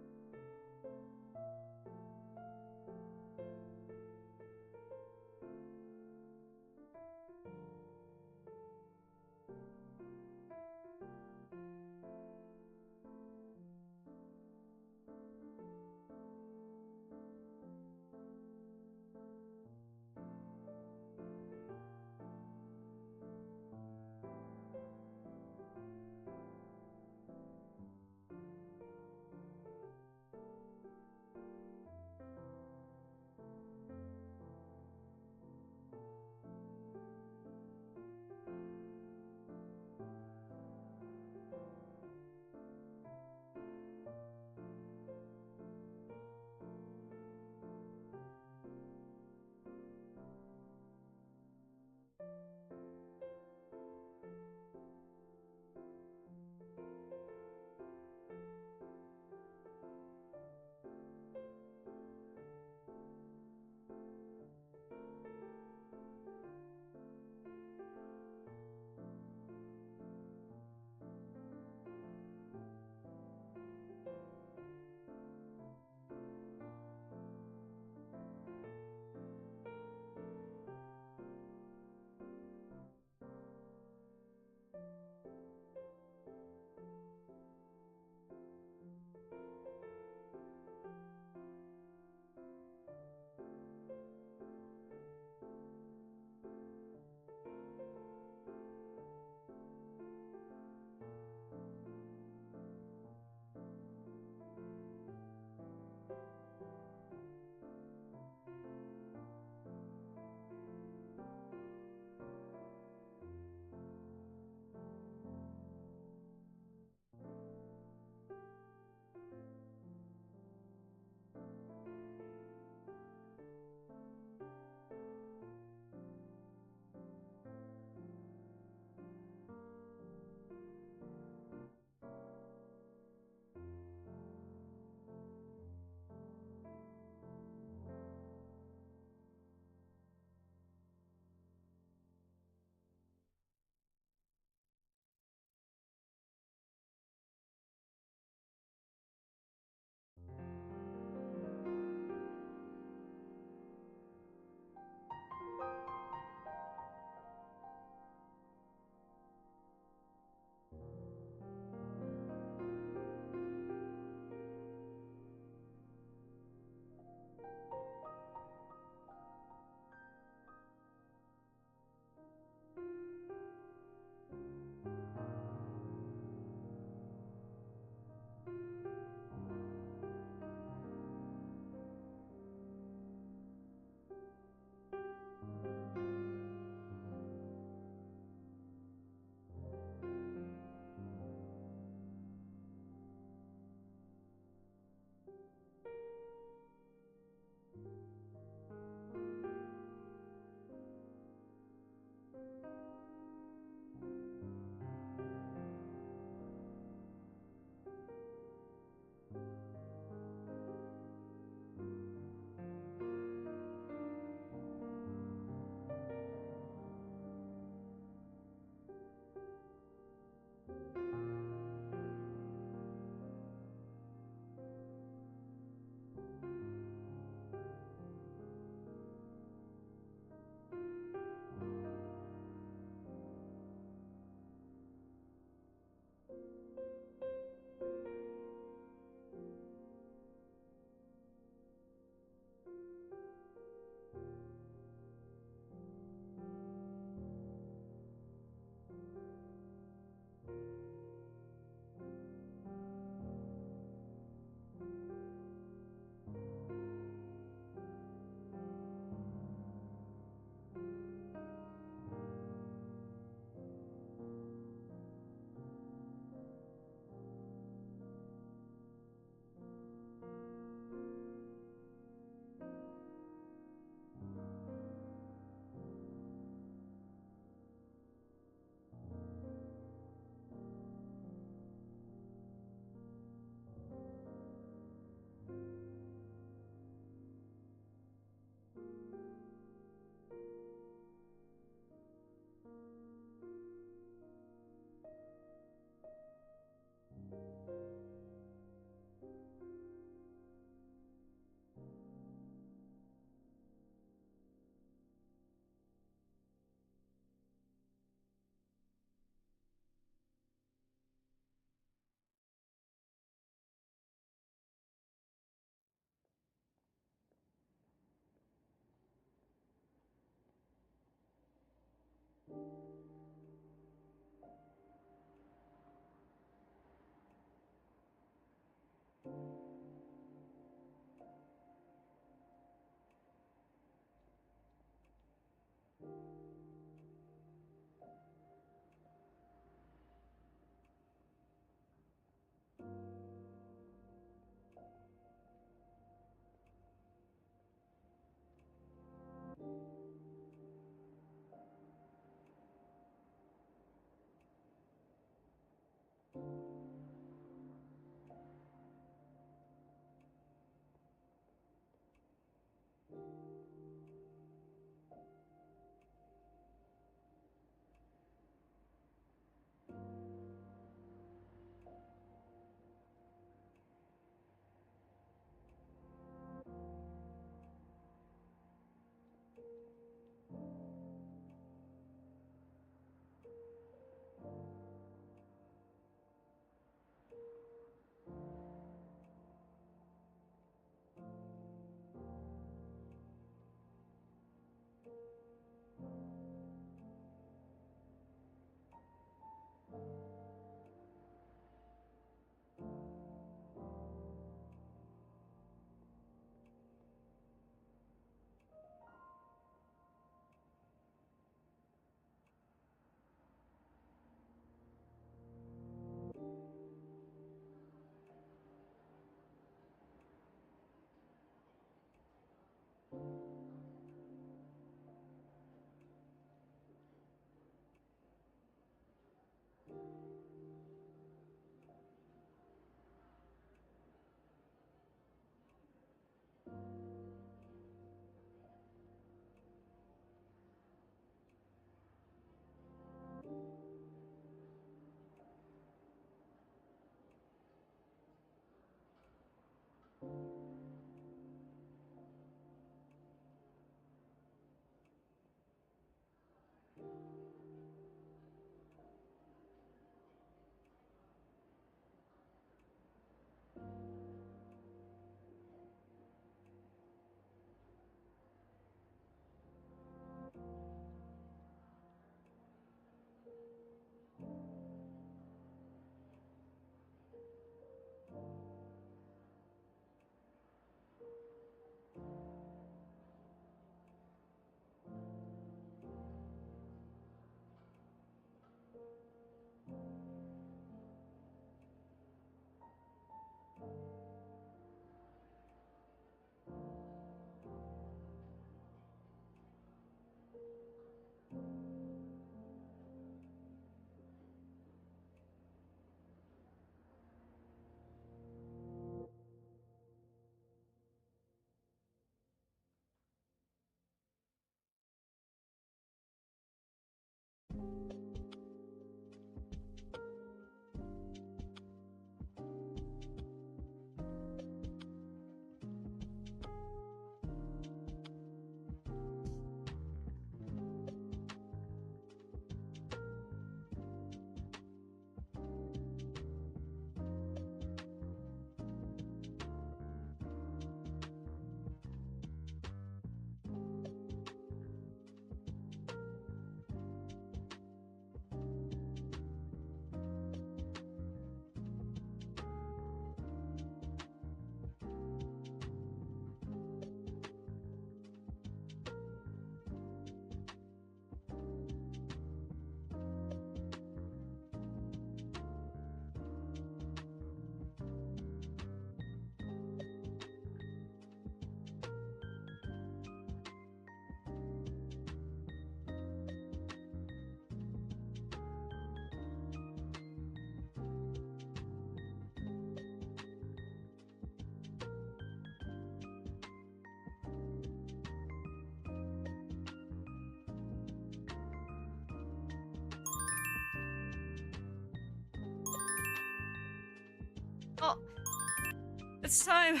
it's time.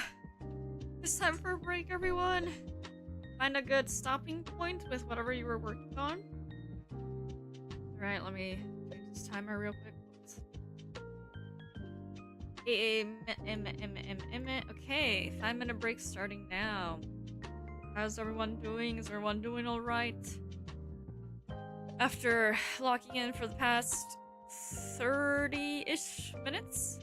It's time for a break, everyone. Find a good stopping point with whatever you were working on. Alright, let me change this timer real quick. Okay, 5-minute break starting now. How's everyone doing? Is everyone doing alright? After locking in for the past 30-ish minutes,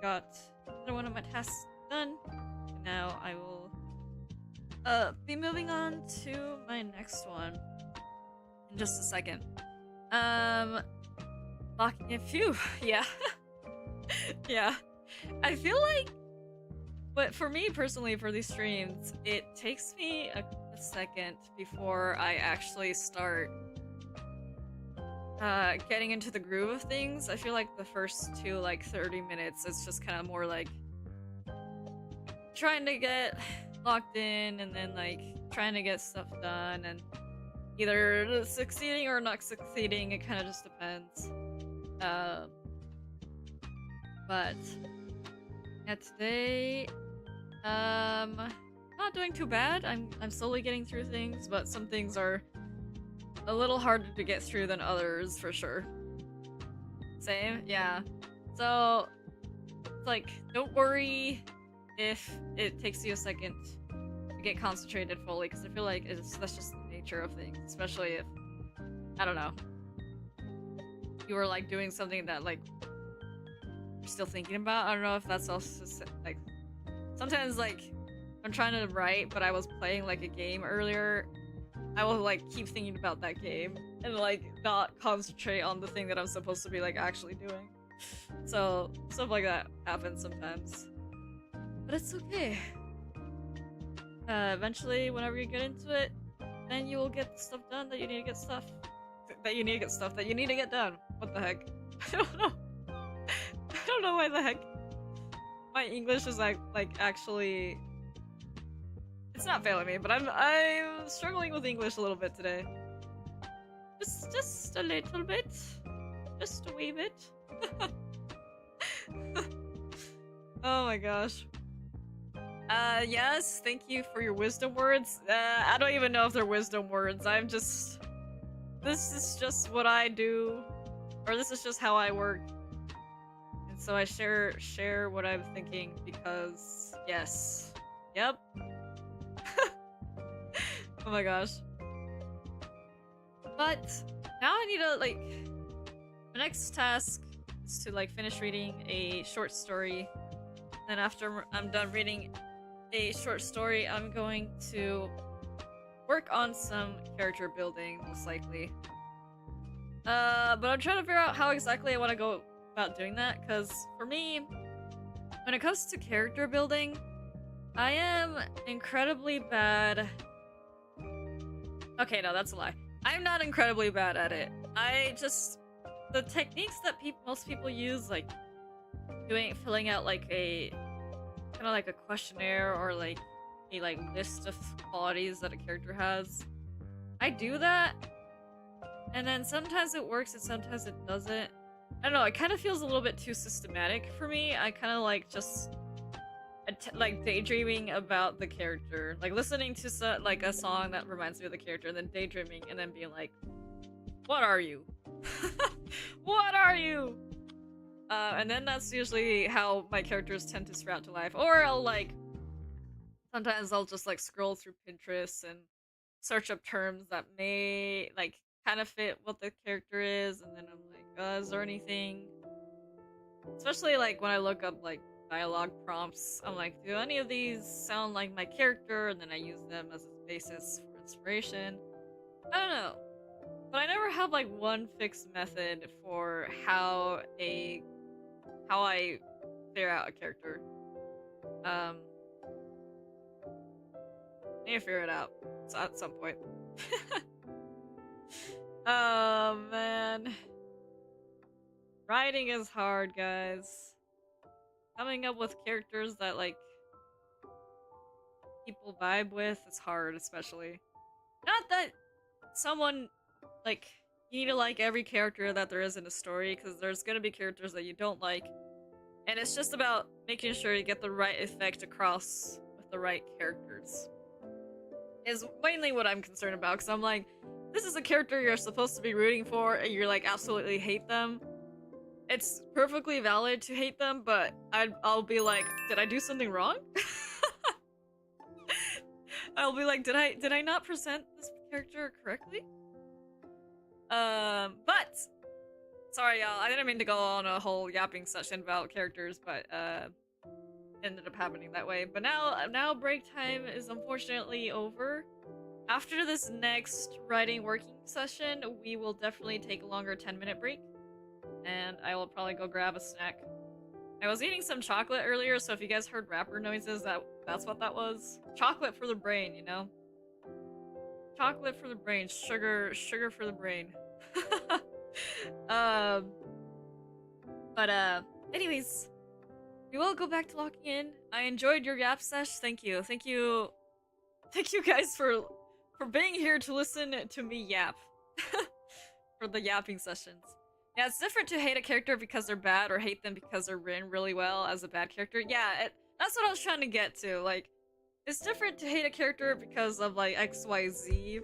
got another one of my tasks done. Now I will be moving on to my next one in just a second. Locking in. Phew. Yeah. Yeah. I feel like, but for me personally, for these streams, it takes me a second before I actually start getting into the groove of things. I feel like the first two, like 30 minutes, it's just kind of more like trying to get locked in and then like trying to get stuff done and either succeeding or not succeeding. It kind of just depends. But yeah, today, not doing too bad. I'm slowly getting through things, but some things are a little harder to get through than others, for sure. Same, yeah. So, it's like, don't worry if it takes you a second to get concentrated fully, because I feel like that's just the nature of things, especially if, I don't know, you were like doing something that like you're still thinking about. I don't know if that's also like, sometimes like I'm trying to write, but I was playing like a game earlier. I will like keep thinking about that game and like not concentrate on the thing that I'm supposed to be like actually doing. So stuff like that happens sometimes, but it's okay. Eventually, whenever you get into it, then you will get stuff done that you need to get stuff that you need to get stuff that you need to get done. What the heck? I don't know. I don't know why the heck my English is like actually, it's not failing me, but I'm struggling with English a little bit today. Just a little bit. Just a wee bit. Oh my gosh. Yes, thank you for your wisdom words. I don't even know if they're wisdom words. This is just what I do, or this is just how I work. And so I share what I'm thinking because, yes. Yep. Oh my gosh. But now I need to, like, my next task is to, like, finish reading a short story. Then after I'm done reading a short story, I'm going to work on some character building, most likely. But I'm trying to figure out how exactly I want to go about doing that, because for me, when it comes to character building, I am incredibly bad. Okay, no, that's a lie. I'm not incredibly bad at it. The techniques that most people use, like filling out like a kind of like a questionnaire or like a list of qualities that a character has. I do that, and then sometimes it works and sometimes it doesn't. I don't know, it kind of feels a little bit too systematic for me. I kind of like just like daydreaming about the character, like listening to like a song that reminds me of the character and then daydreaming and then being like, what are you? What are you? And then that's usually how my characters tend to sprout to life. Or sometimes I'll just like scroll through Pinterest and search up terms that may like kind of fit what the character is, and then I'm like, is there anything? Especially like when I look up like dialogue prompts, I'm like, do any of these sound like my character? And then I use them as a basis for inspiration. I don't know. But I never have like one fixed method for how I figure out a character. I need to figure it out at some point. Oh man. Writing is hard, guys. Coming up with characters that like people vibe with is hard, especially. Not that someone like you need to like every character that there is in a story, because there's gonna be characters that you don't like, And it's just about making sure you get the right effect across with the right characters. Is mainly what I'm concerned about, because I'm like, this is a character you're supposed to be rooting for, and you're like absolutely hate them. It's perfectly valid to hate them, but I'll be like, did I do something wrong? I'll be like, did I not present this character correctly? But sorry, y'all. I didn't mean to go on a whole yapping session about characters, but ended up happening that way. But now break time is unfortunately over. After this next writing working session, we will definitely take a longer 10-minute break, and I will probably go grab a snack. I was eating some chocolate earlier, so if you guys heard rapper noises, that's what that was. Chocolate for the brain, you know? Chocolate for the brain, sugar for the brain. But anyways, we will go back to locking in. I enjoyed your yap sesh. Thank you guys for being here to listen to me yap for the yapping sessions. Yeah, it's different to hate a character because they're bad or hate them because they're written really well as a bad character. Yeah, that's what I was trying to get to. Like, it's different to hate a character because of like XYZ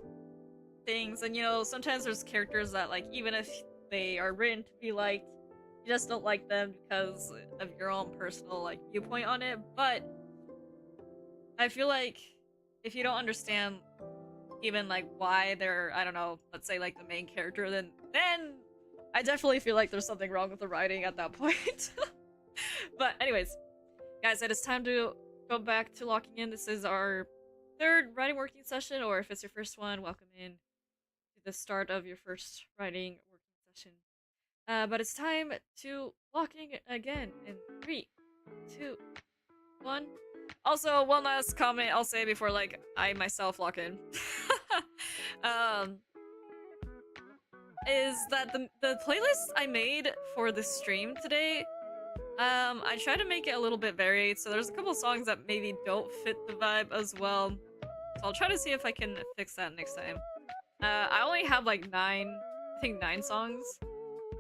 things, and you know, sometimes there's characters that like even if they are written to be liked, you just don't like them because of your own personal like viewpoint on it. But I feel like if you don't understand even like why they're, I don't know, let's say like the main character, then I definitely feel like there's something wrong with the writing at that point. But anyways, guys, it is time to go back to locking in. This is our third writing working session, or if it's your first one, welcome in to the start of your first writing working session. But it's time to locking again in 3, 2, 1. Also, one last comment I'll say before like I myself lock in. Is that the playlist I made for the stream today, I tried to make it a little bit varied, so there's a couple songs that maybe don't fit the vibe as well. So I'll try to see if I can fix that next time. I only have like 9 songs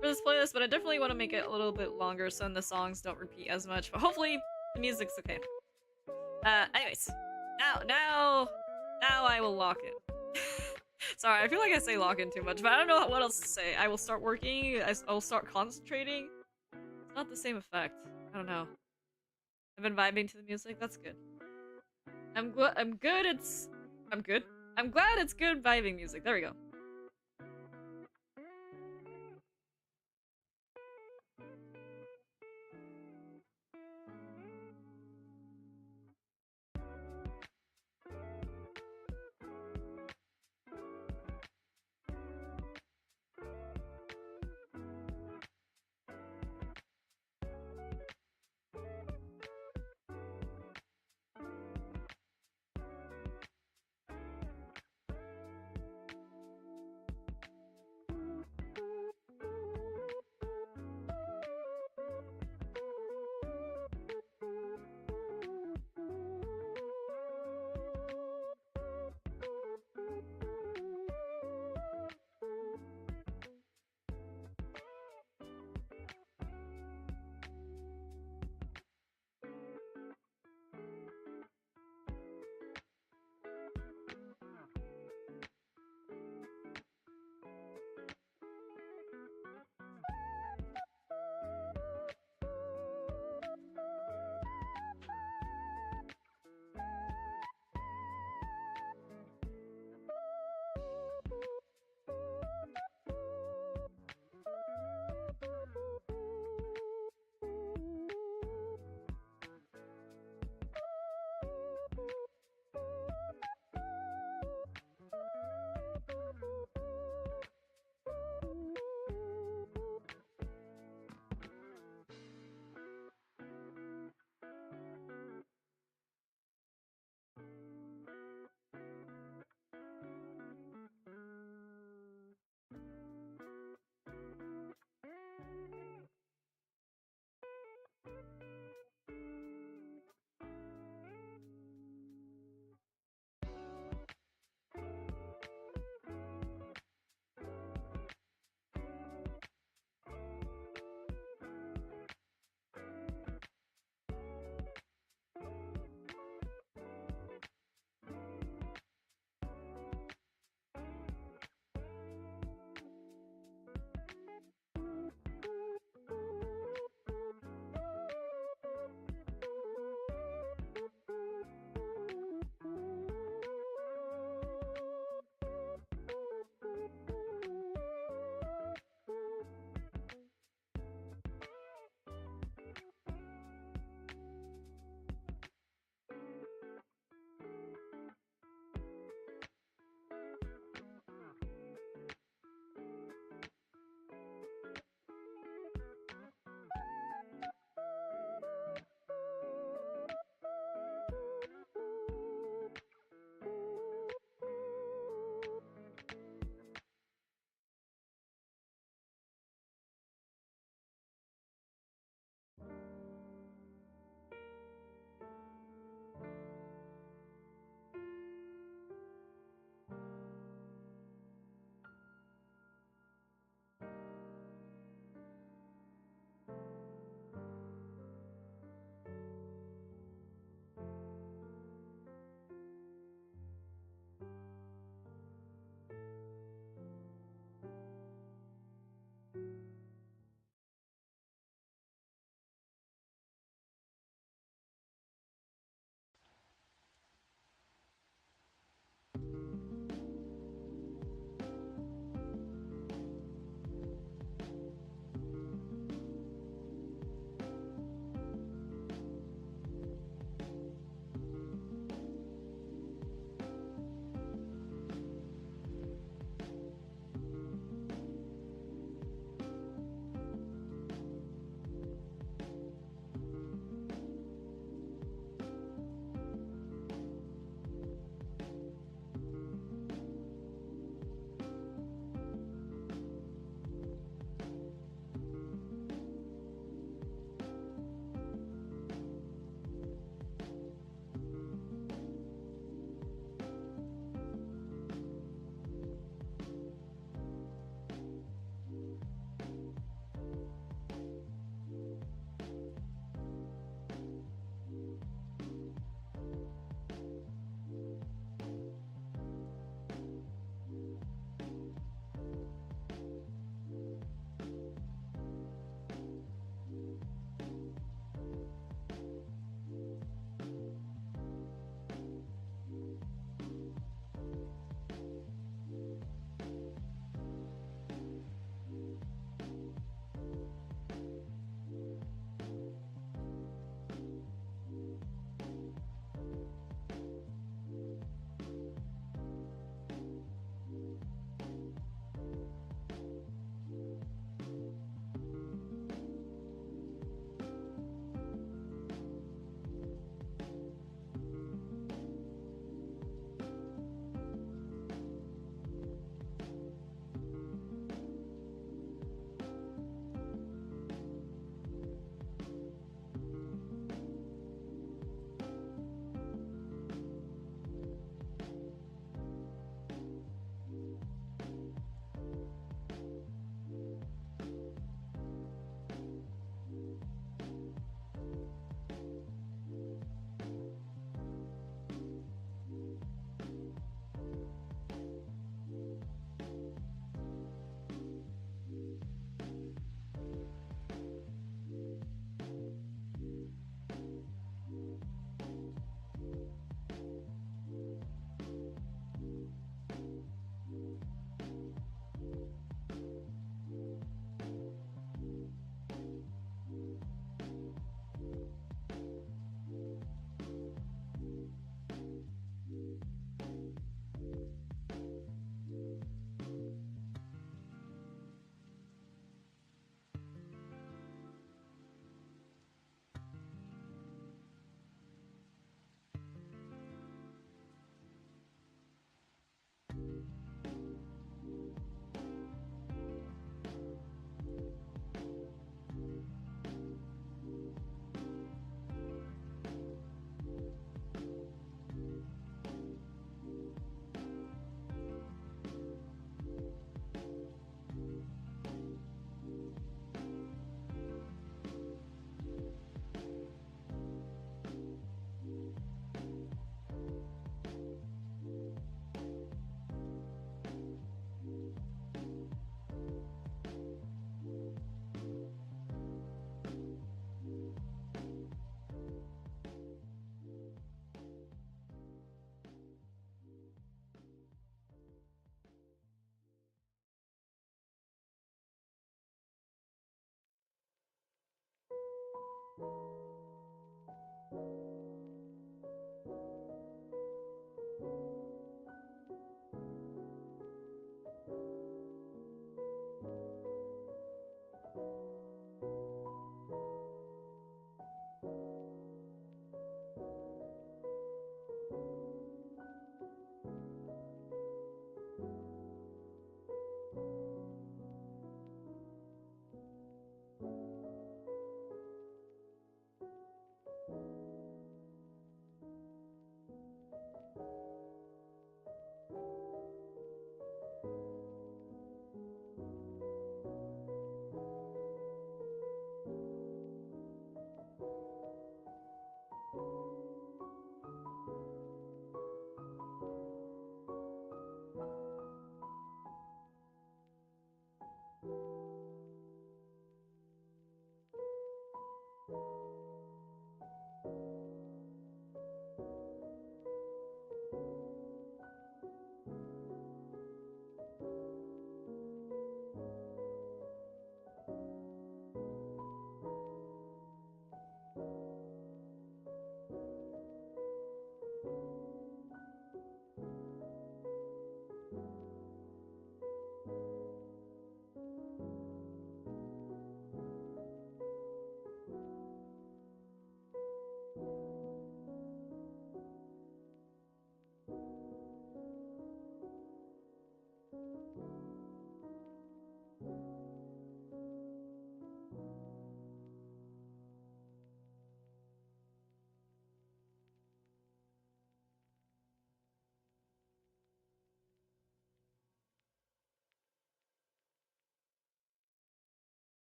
for this playlist, but I definitely want to make it a little bit longer so the songs don't repeat as much, but hopefully the music's okay. Anyways, now I will lock in. Sorry, I feel like I say lock in too much, but I don't know what else to say. I will start working, I will start concentrating. It's not the same effect. I don't know. I've been vibing to the music, that's good. I'm good, I'm good. I'm glad it's good vibing music, there we go.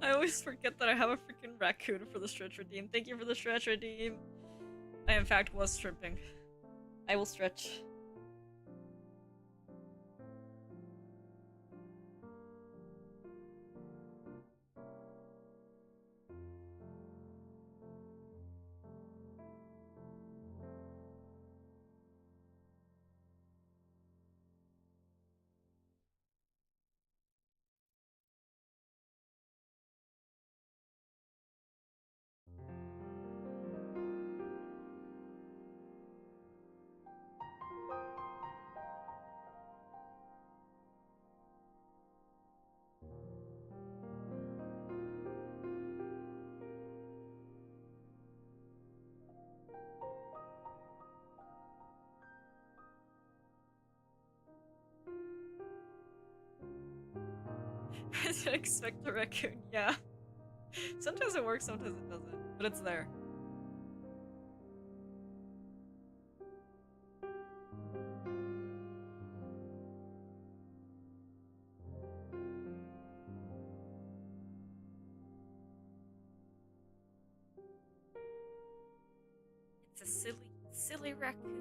I always forget that I have a freaking raccoon for the stretch redeem. Thank you for the stretch redeem. I in fact was stripping. I will stretch. I didn't expect a raccoon, yeah. Sometimes it works, sometimes it doesn't, but it's there. It's a silly raccoon.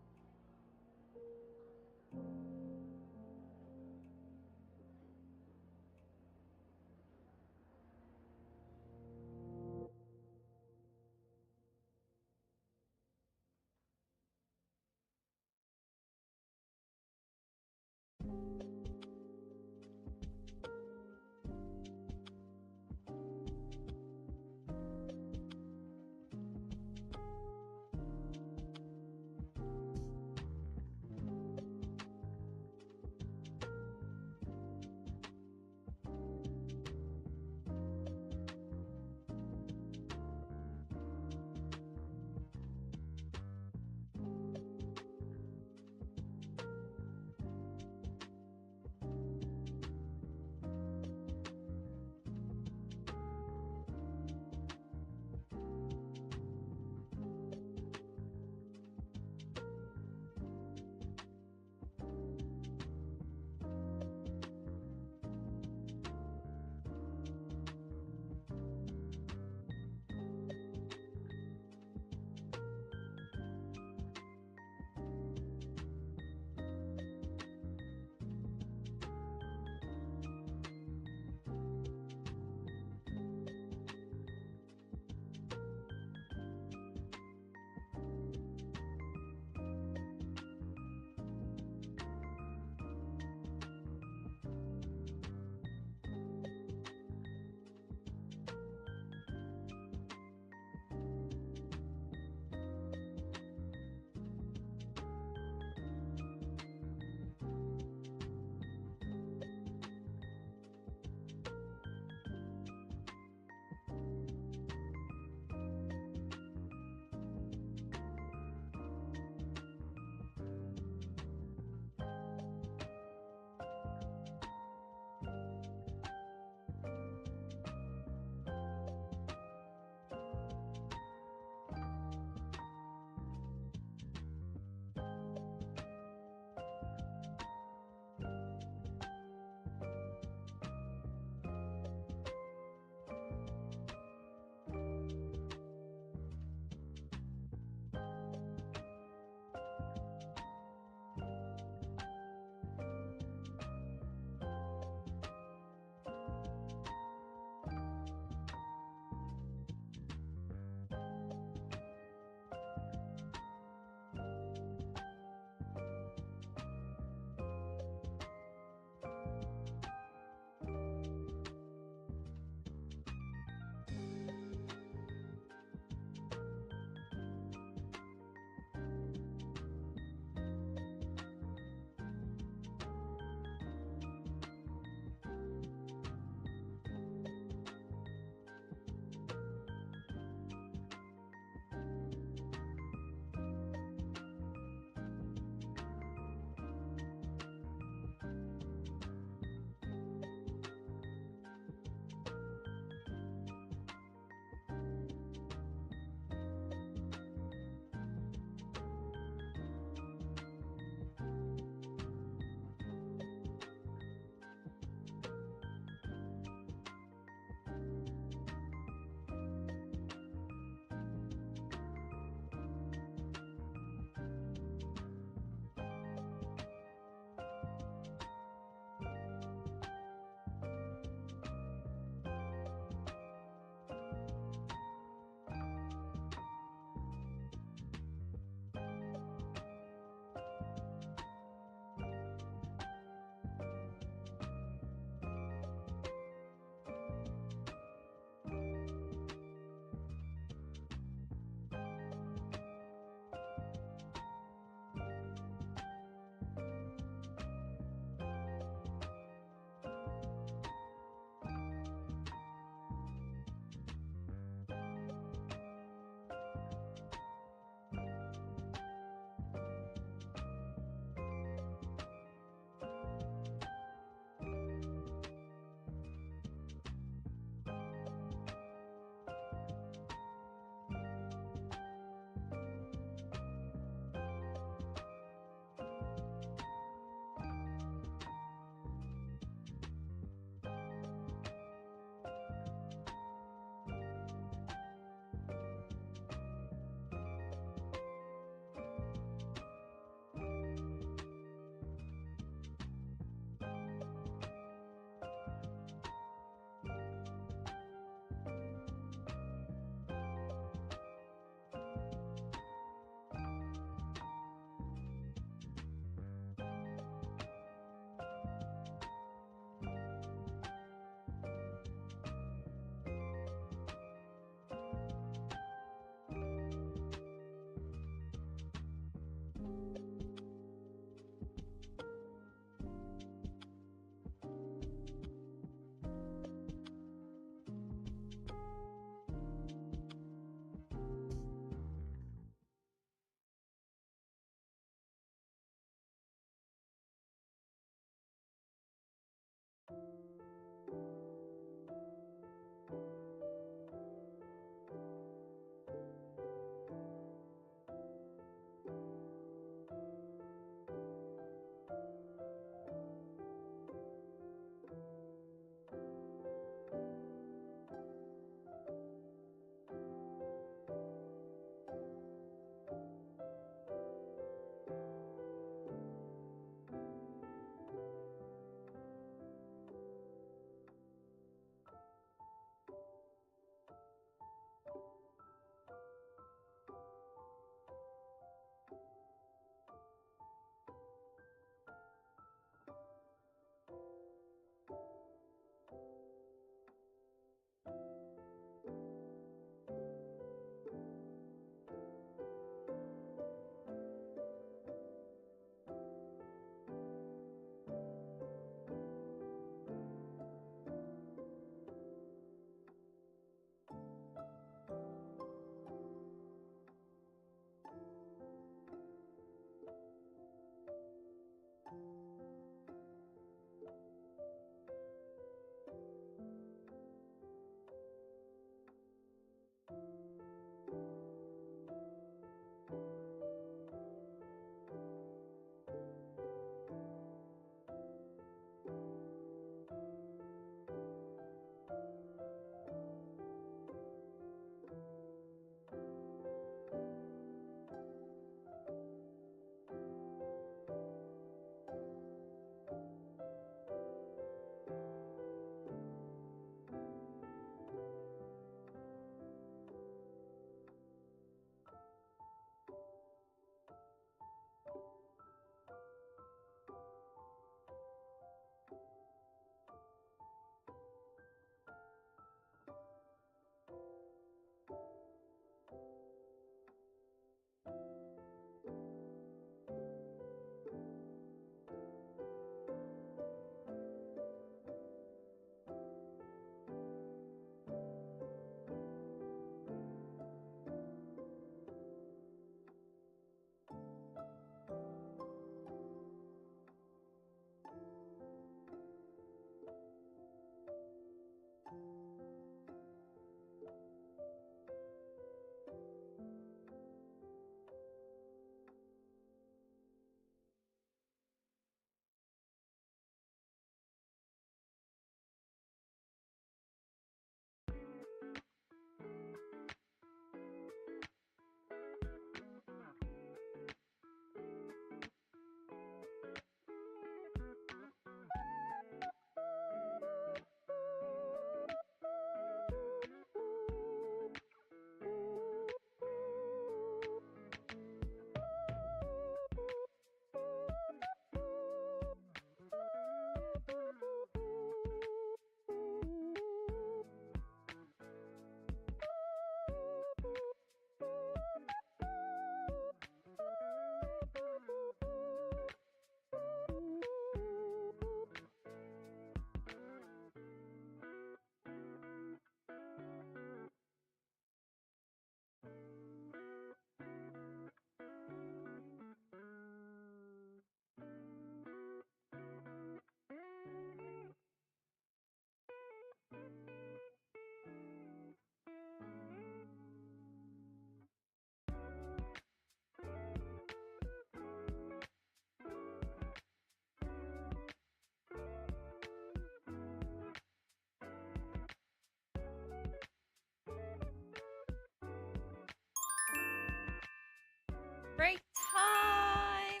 Break time!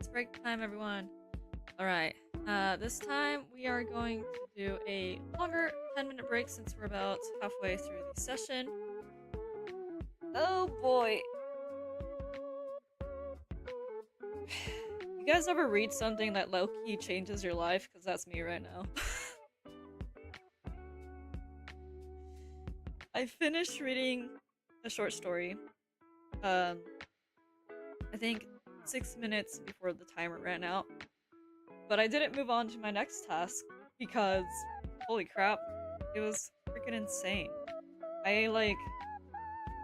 It's break time, everyone. Alright, this time we are going to do a longer 10-minute break since we're about halfway through the session. Oh boy. You guys ever read something that low-key changes your life? Because that's me right now. I finished reading a short story. I think 6 minutes before the timer ran out. But I didn't move on to my next task because, holy crap, it was freaking insane. I like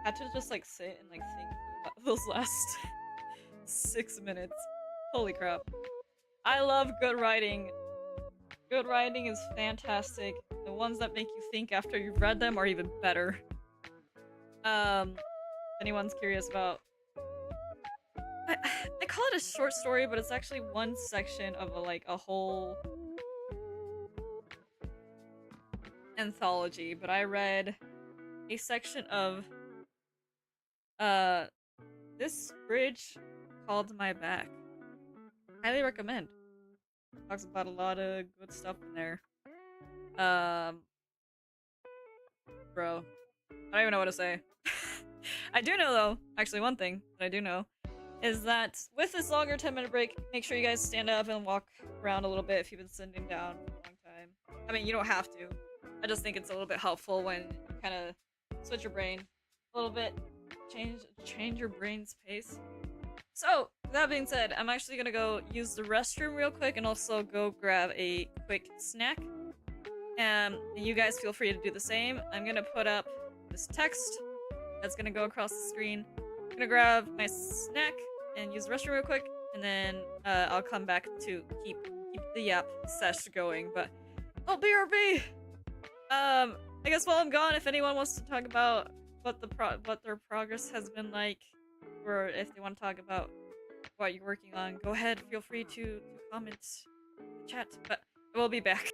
had to just like sit and like think about those last 6 minutes. Holy crap. I love good writing. Good writing is fantastic. The ones that make you think after you've read them are even better. If anyone's curious about... I call it a short story, but it's actually one section of a whole anthology. But I read a section of this bridge called My Back. Highly recommend. Talks about a lot of good stuff in there. Bro, I don't even know what to say. I do know though, actually one thing that I do know is that with this longer 10-minute break, make sure you guys stand up and walk around a little bit if you've been sitting down for a long time. I mean, you don't have to. I just think it's a little bit helpful when you kind of switch your brain a little bit, change your brain's pace. So, that being said, I'm actually gonna go use the restroom real quick and also go grab a quick snack. And you guys feel free to do the same. I'm gonna put up this text that's gonna go across the screen. I'm gonna grab my snack and use the restroom real quick, and then I'll come back to keep the yap sesh going. But oh, BRB! I guess while I'm gone, if anyone wants to talk about what their progress has been like, or if they want to talk about what you're working on, go ahead. Feel free to comment, chat. But we'll be back.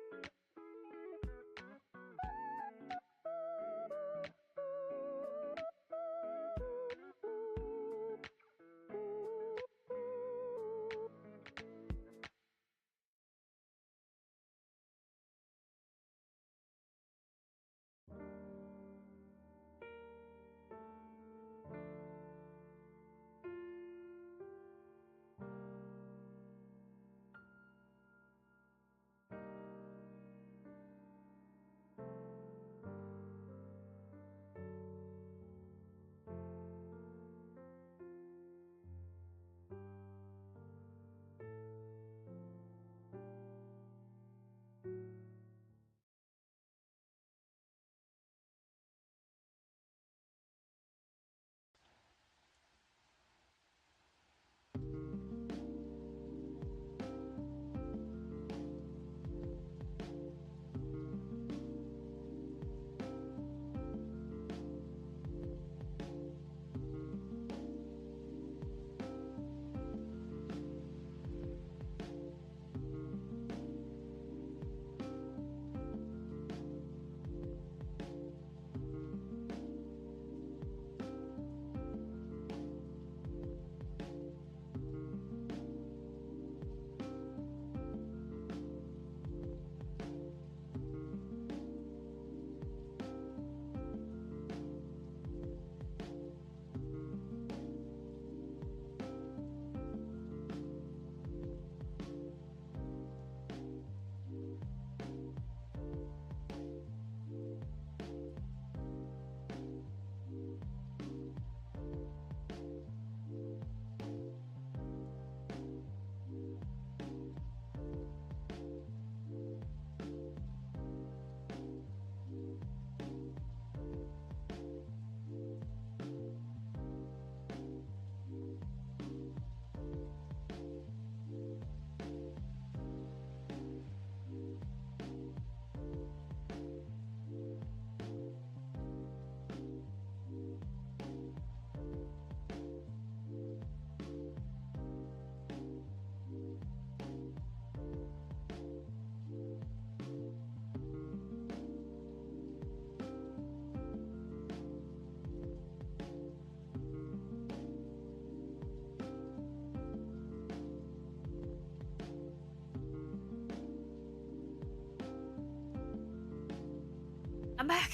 I'm back!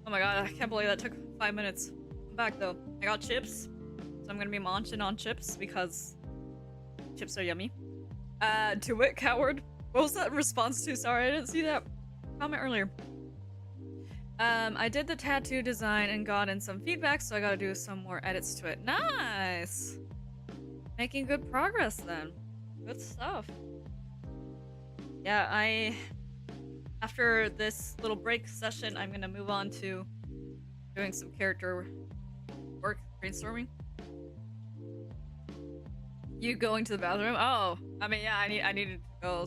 Oh my god, I can't believe that took 5 minutes. I'm back though. I got chips, so I'm gonna be munching on chips because chips are yummy. To it, coward. What was that in response to? Sorry, I didn't see that comment earlier. I did the tattoo design and got in some feedback, so I gotta do some more edits to it. Nice! Making good progress then. Good stuff. Yeah, after this little break session, I'm gonna move on to doing some character work, brainstorming. You going to the bathroom? Oh, I mean, yeah, I needed to go.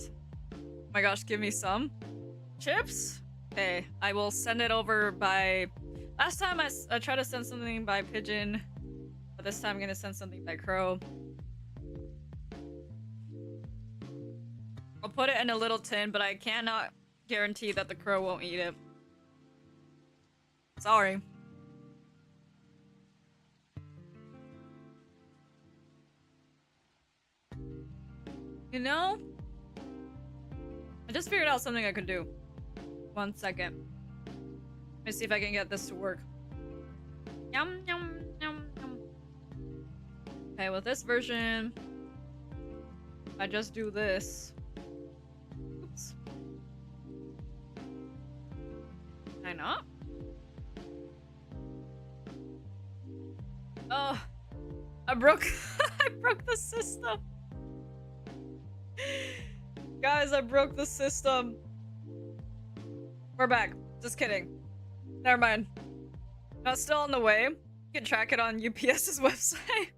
Oh my gosh, give me some chips. Okay, I will send it over by. Last time I tried to send something by pigeon, but this time I'm gonna send something by crow. I'll put it in a little tin, but I cannot guarantee that the crow won't eat it. Sorry. You know, I just figured out something I could do. 1 second. Let me see if I can get this to work. Yum, yum, yum, yum. Okay, with this version, I just do this. Oops. Can I not? Oh, I broke I broke the system. Guys, I broke the system. We're back. Just kidding. Never mind. Not still on the way. You can track it on UPS's website.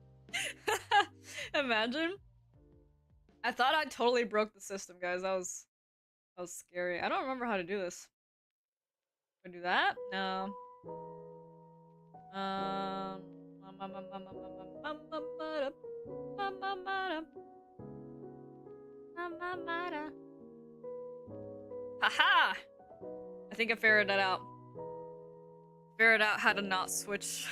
Imagine. I thought I totally broke the system, guys. That was scary. I don't remember how to do this. Can I do that? No. Haha! I think I figured that out. Figured out how to not switch.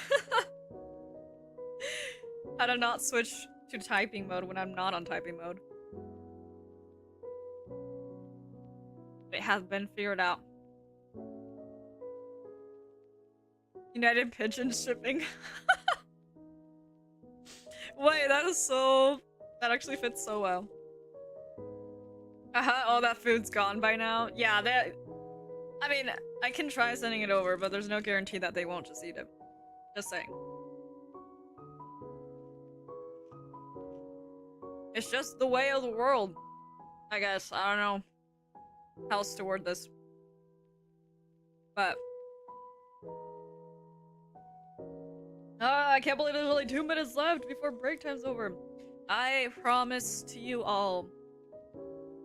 How to not switch to typing mode when I'm not on typing mode. It has been figured out. United Pigeon shipping. Wait, that is so... That actually fits so well. Oh, that food's gone by now? Yeah, that... I mean, I can try sending it over, but there's no guarantee that they won't just eat it. Just saying. It's just the way of the world. I guess. I don't know how else to word this. But... I can't believe there's only 2 minutes left before break time's over. I promise to you all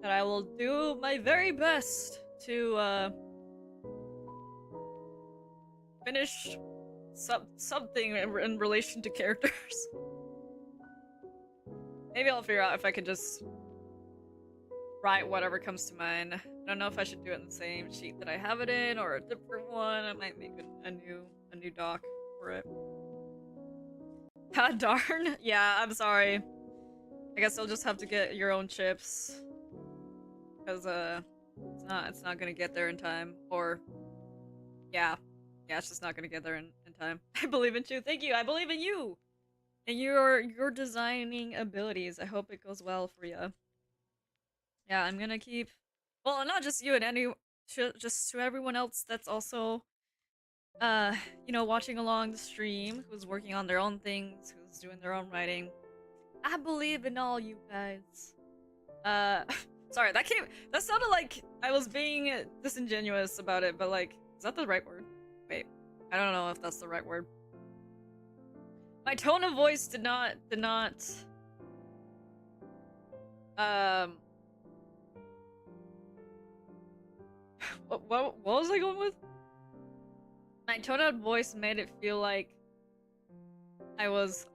that I will do my very best to, finish something in relation to characters. Maybe I'll figure out if I can just write whatever comes to mind. I don't know if I should do it in the same sheet that I have it in or a different one. I might make a new doc for it. God darn. Yeah, I'm sorry. I guess I'll just have to get your own chips. Because, it's not gonna get there in time. Or, yeah. Yeah, it's just not gonna get there in time. I believe in you. Thank you. I believe in you! And your designing abilities. I hope it goes well for you. Yeah, I'm gonna keep... Well, not just you and just to everyone else that's also... you know, watching along the stream, who's working on their own things, who's doing their own writing. I believe in all you guys. Sorry, that sounded like I was being disingenuous about it, but like, is that the right word? Wait, I don't know if that's the right word. My tone of voice did not, what was I going with? My tone of voice made it feel like I was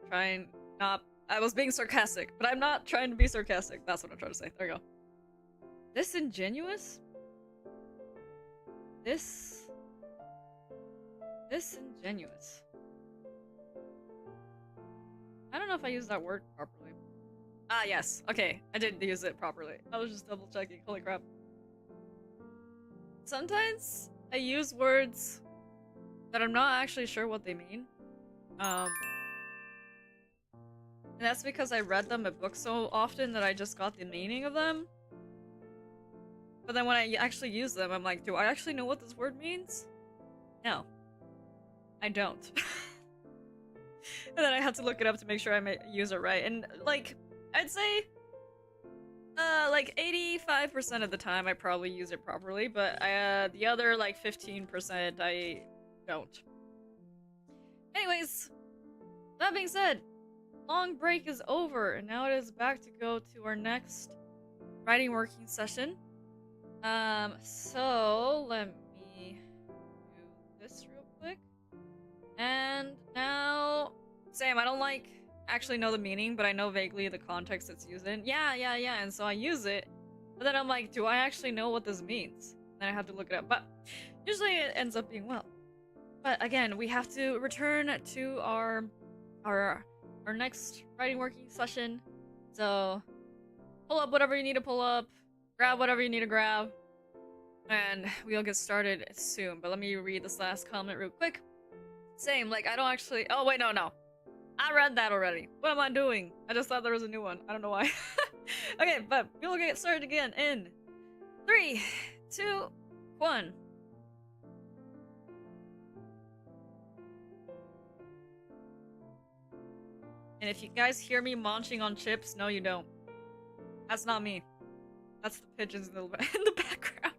trying not... I was being sarcastic, but I'm not trying to be sarcastic. That's what I'm trying to say. There you go. Disingenuous? Disingenuous. I don't know if I used that word properly. Ah, yes. Okay, I did use it properly. I was just double checking. Holy crap. Sometimes I use words that I'm not actually sure what they mean. And that's because I read them in books so often that I just got the meaning of them. But then when I actually use them, I'm like, do I actually know what this word means? No. I don't. And then I had to look it up to make sure I use it right. And like, I'd say, like 85% of the time I probably use it properly, but the other like 15% I don't. Anyways, that being said, long break is over, and now it is back to go to our next writing working session. So let me do this real quick. And now, same, I don't like actually know the meaning, but I know vaguely the context it's used in. Yeah, and so I use it. But then I'm like, do I actually know what this means? Then I have to look it up. But usually it ends up being well. But again, we have to return to our next writing working session. So pull up whatever you need to pull up, grab whatever you need to grab, and we'll get started soon. But let me read this last comment real quick. Same, like I don't actually. Oh wait, no. I read that already. What am I doing? I just thought there was a new one. I don't know why. Okay, but we will get started again in 3, 2, 1. And if you guys hear me munching on chips, no you don't. That's not me. That's the pigeons in the background.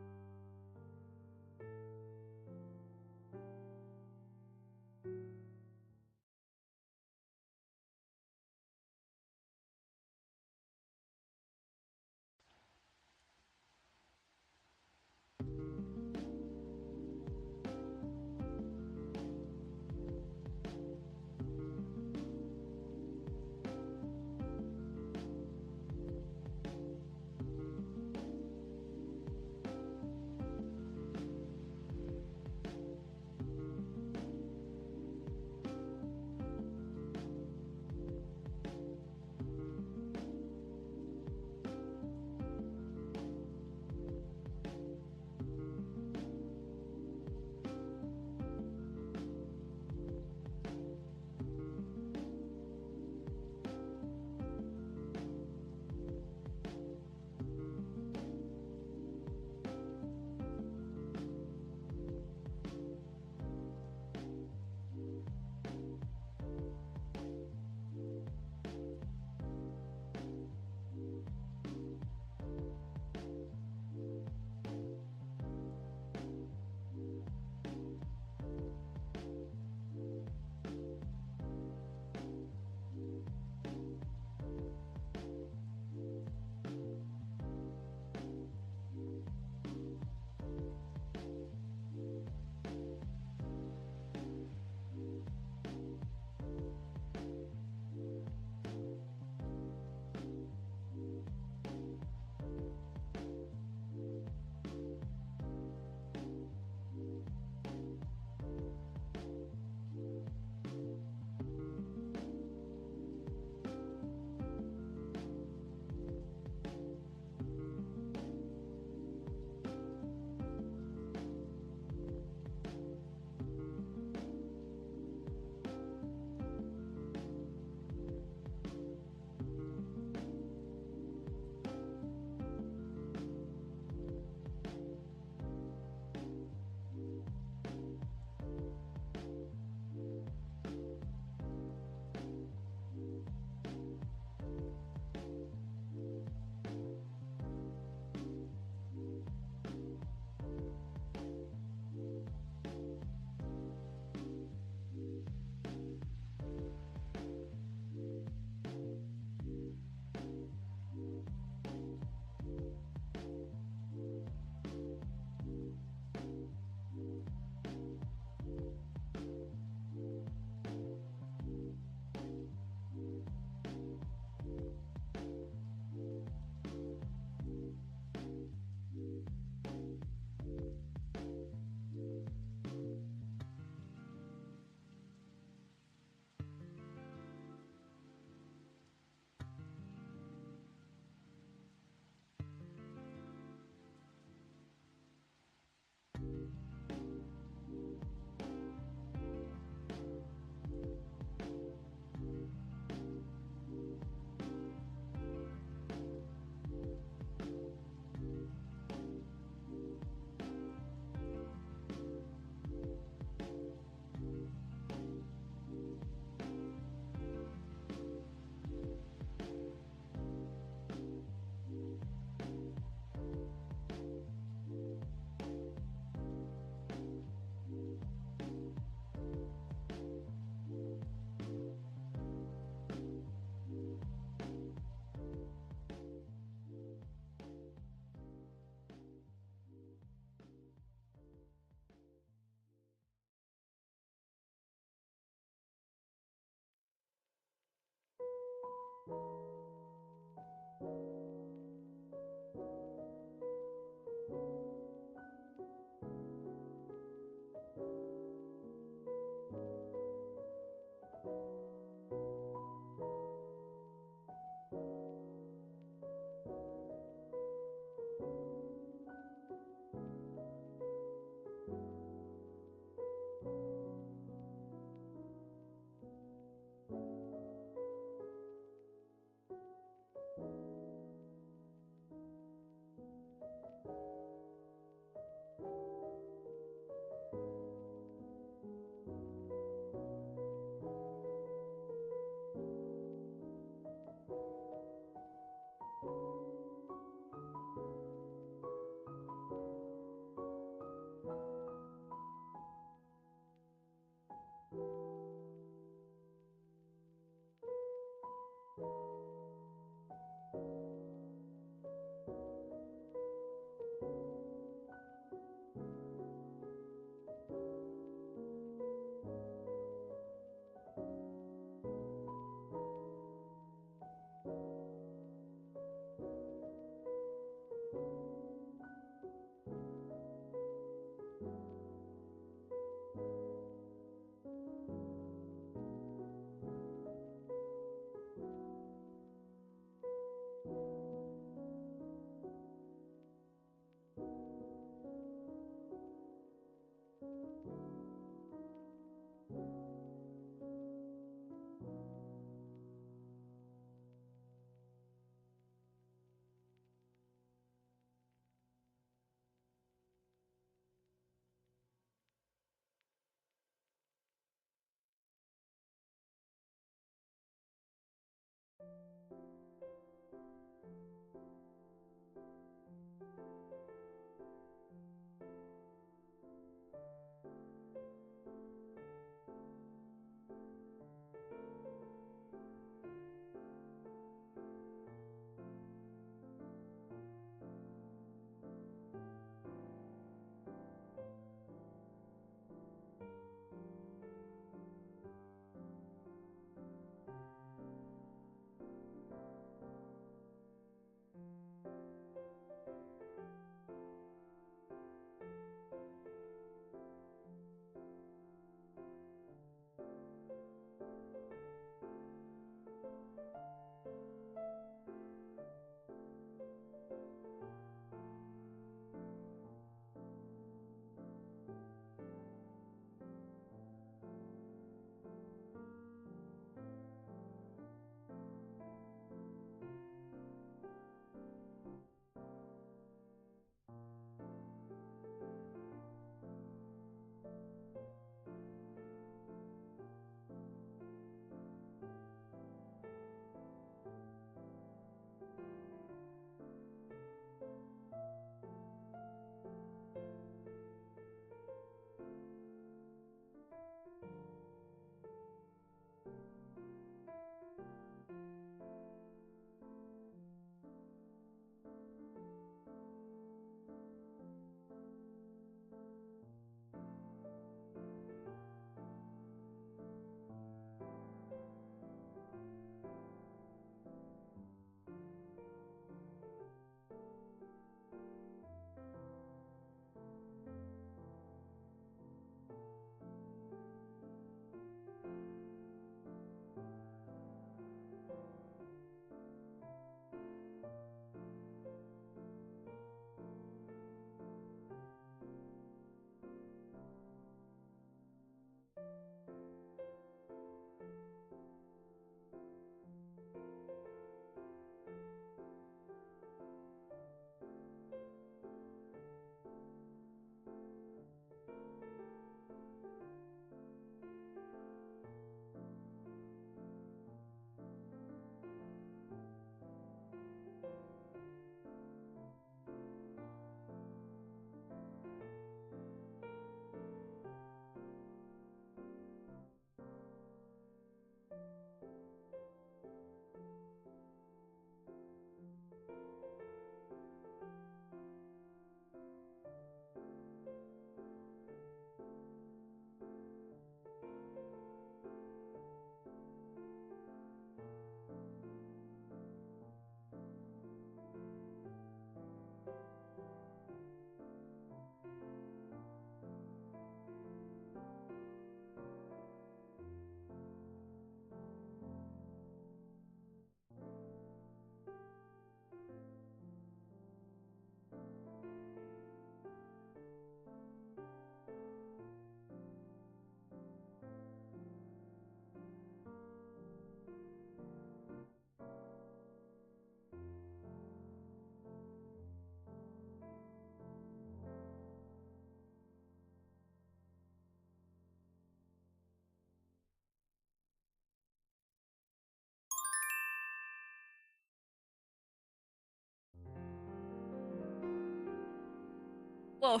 Whoa.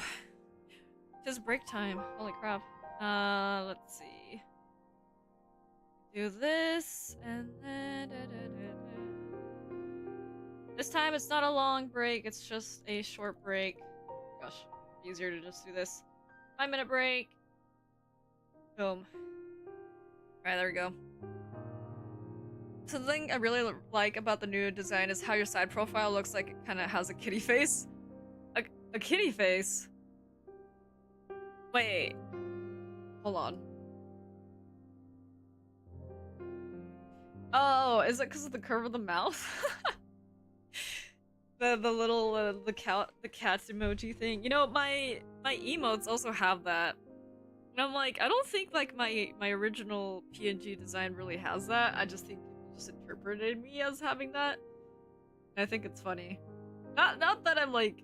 Just break time. Holy crap. Let's see. Do this, and then... This time it's not a long break, it's just a short break. Gosh, easier to just do this. 5-minute break. Boom. Alright, there we go. Something I really like about the new design is how your side profile looks like it kind of has a kitty face. A kitty face? Wait. Hold on. Oh, is it because of the curve of the mouth? the little the cat's emoji thing. You know, my emotes also have that. And I'm like, I don't think like my original PNG design really has that. I just think people just interpreted me as having that. And I think it's funny. Not that I'm like,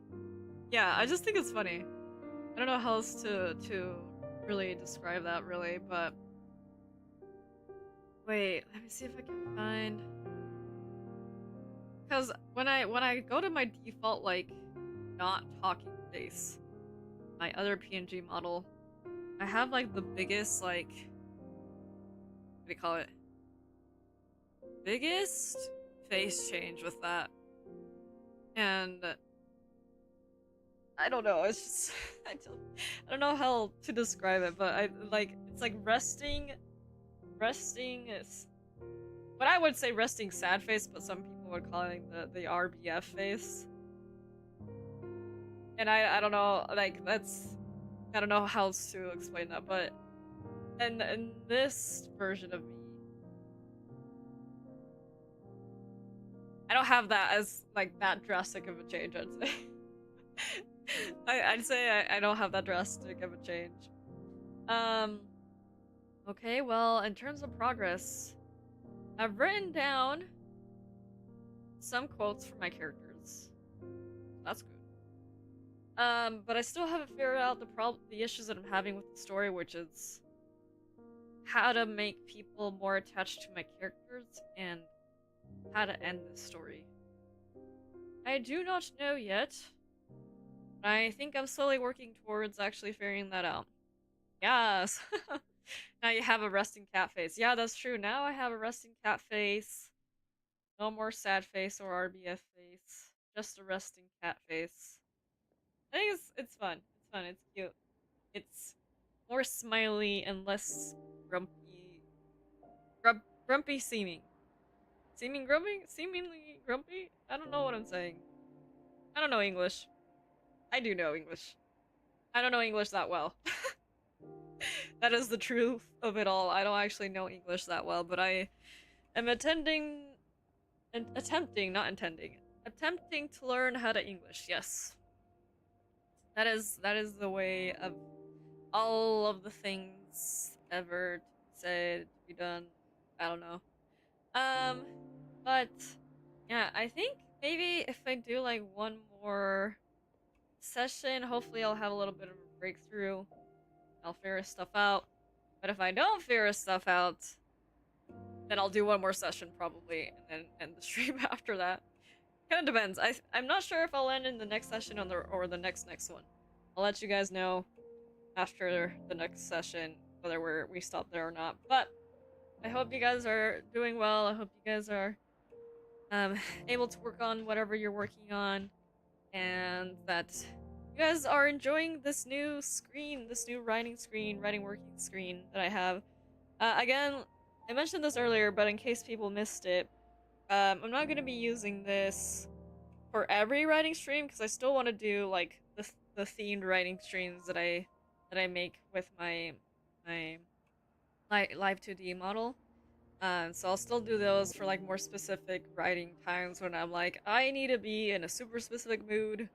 yeah, I just think it's funny. I don't know how else to really describe that really, but wait, let me see if I can find. Because when I go to my default like not talking face, my other PNG model, I have like the biggest like what do you call it? Biggest face change with that. And I don't know, it's just I don't know how to describe it, but I like it's like resting is what I would say resting sad face, but some people are calling the RBF face. And I don't know, like that's I don't know how else to explain that, but in this version of me, I don't have that as like that drastic of a change, I'd say. I'd say I don't have that drastic of a change. Okay, well, in terms of progress, I've written down some quotes for my characters. That's good. But I still haven't figured out the issues that I'm having with the story, which is how to make people more attached to my characters and how to end this story. I do not know yet. But I think I'm slowly working towards actually figuring that out. Yes! Now you have a resting cat face. Yeah, that's true. Now I have a resting cat face. No more sad face or RBF face. Just a resting cat face. I think it's fun. It's fun. It's cute. It's more smiley and less grumpy. Grumpy seeming. Seeming grumpy? Seemingly grumpy? I don't know what I'm saying. I don't know English. I do know English. I don't know English that well. That is the truth of it all. I don't actually know English that well, but I am attempting, not intending, attempting to learn how to English. Yes, that is the way of all of the things ever to be said, to be done. I don't know. But yeah, I think maybe if I do like one more session, hopefully I'll have a little bit of a breakthrough. I'll figure stuff out. But if I don't figure stuff out, then I'll do one more session probably, and then end the stream after that. Kind of depends. I'm not sure if I'll end in the next session or the next one. I'll let you guys know after the next session whether we stop there or not. But I hope you guys are doing well. I hope you guys are able to work on whatever you're working on, and that you guys are enjoying this new screen, this new writing working screen that I have. Again, I mentioned this earlier, but in case people missed it, I'm not going to be using this for every writing stream because I still want to do like the themed writing streams that I make with my live 2D model. So I'll still do those for like more specific writing times when I'm like, I need to be in a super specific mood.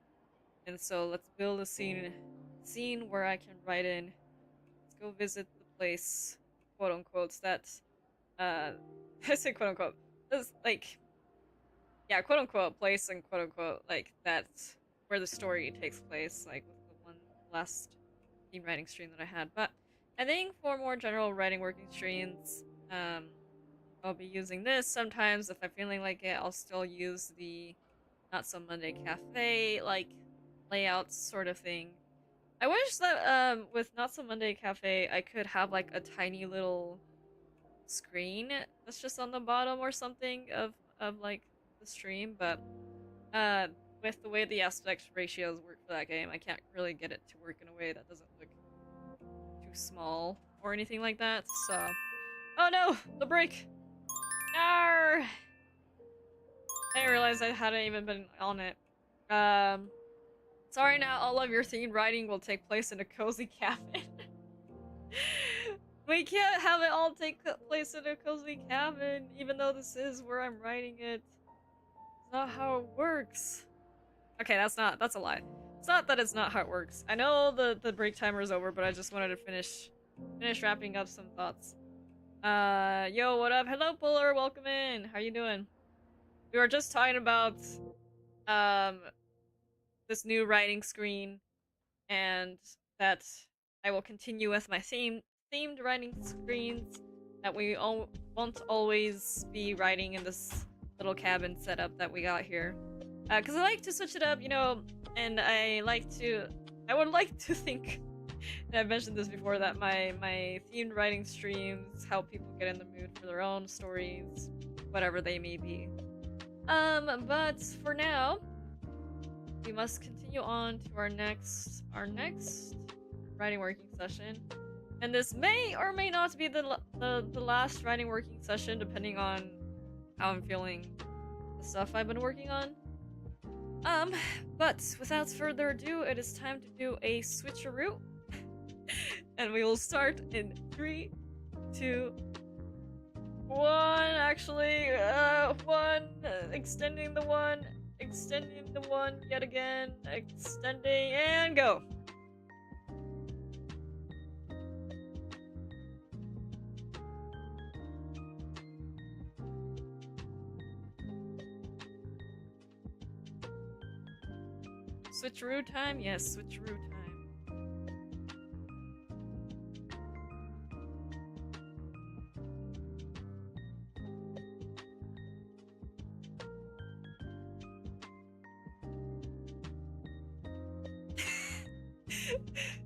And so let's build a scene where I can write in. Let's go visit the place, quote unquote, that, I say quote unquote, this, like, yeah, quote unquote, place and quote unquote, like, that's where the story takes place, like, with the one last theme writing stream that I had. But I think for more general writing working streams, I'll be using this. Sometimes if I'm feeling like it, I'll still use the Not So Monday Cafe, like, layout sort of thing. I wish that with Not So Monday Cafe I could have like a tiny little screen that's just on the bottom or something of like the stream, but with the way the aspect ratios work for that game, I can't really get it to work in a way that doesn't look too small or anything like that. So, oh no, the break. Arr! I didn't realize I hadn't even been on it. Um, Sorry now, all of your theme writing will take place in a cozy cabin. We can't have it all take place in a cozy cabin, even though this is where I'm writing it. It's not how it works. Okay, that's a lie. It's not that it's not how it works. I know the break timer is over, but I just wanted to finish wrapping up some thoughts. Yo, what up? Hello, Puller, welcome in. How you doing? We were just talking about um this new writing screen, and that I will continue with my themed writing screens, that we won't always be writing in this little cabin setup that we got here. Because I like to switch it up, you know, and I would like to think, and I've mentioned this before, that my themed writing streams help people get in the mood for their own stories, whatever they may be. But for now, we must continue on to our next writing working session, and this may or may not be the last writing working session, depending on how I'm feeling, the stuff I've been working on. But without further ado, it is time to do a switcheroo, and we will start in 3, 2, 1. Actually, 1, extending the 1. Extending the 1 yet again, extending, and go! Switcheroo time? Yes, switcheroo time.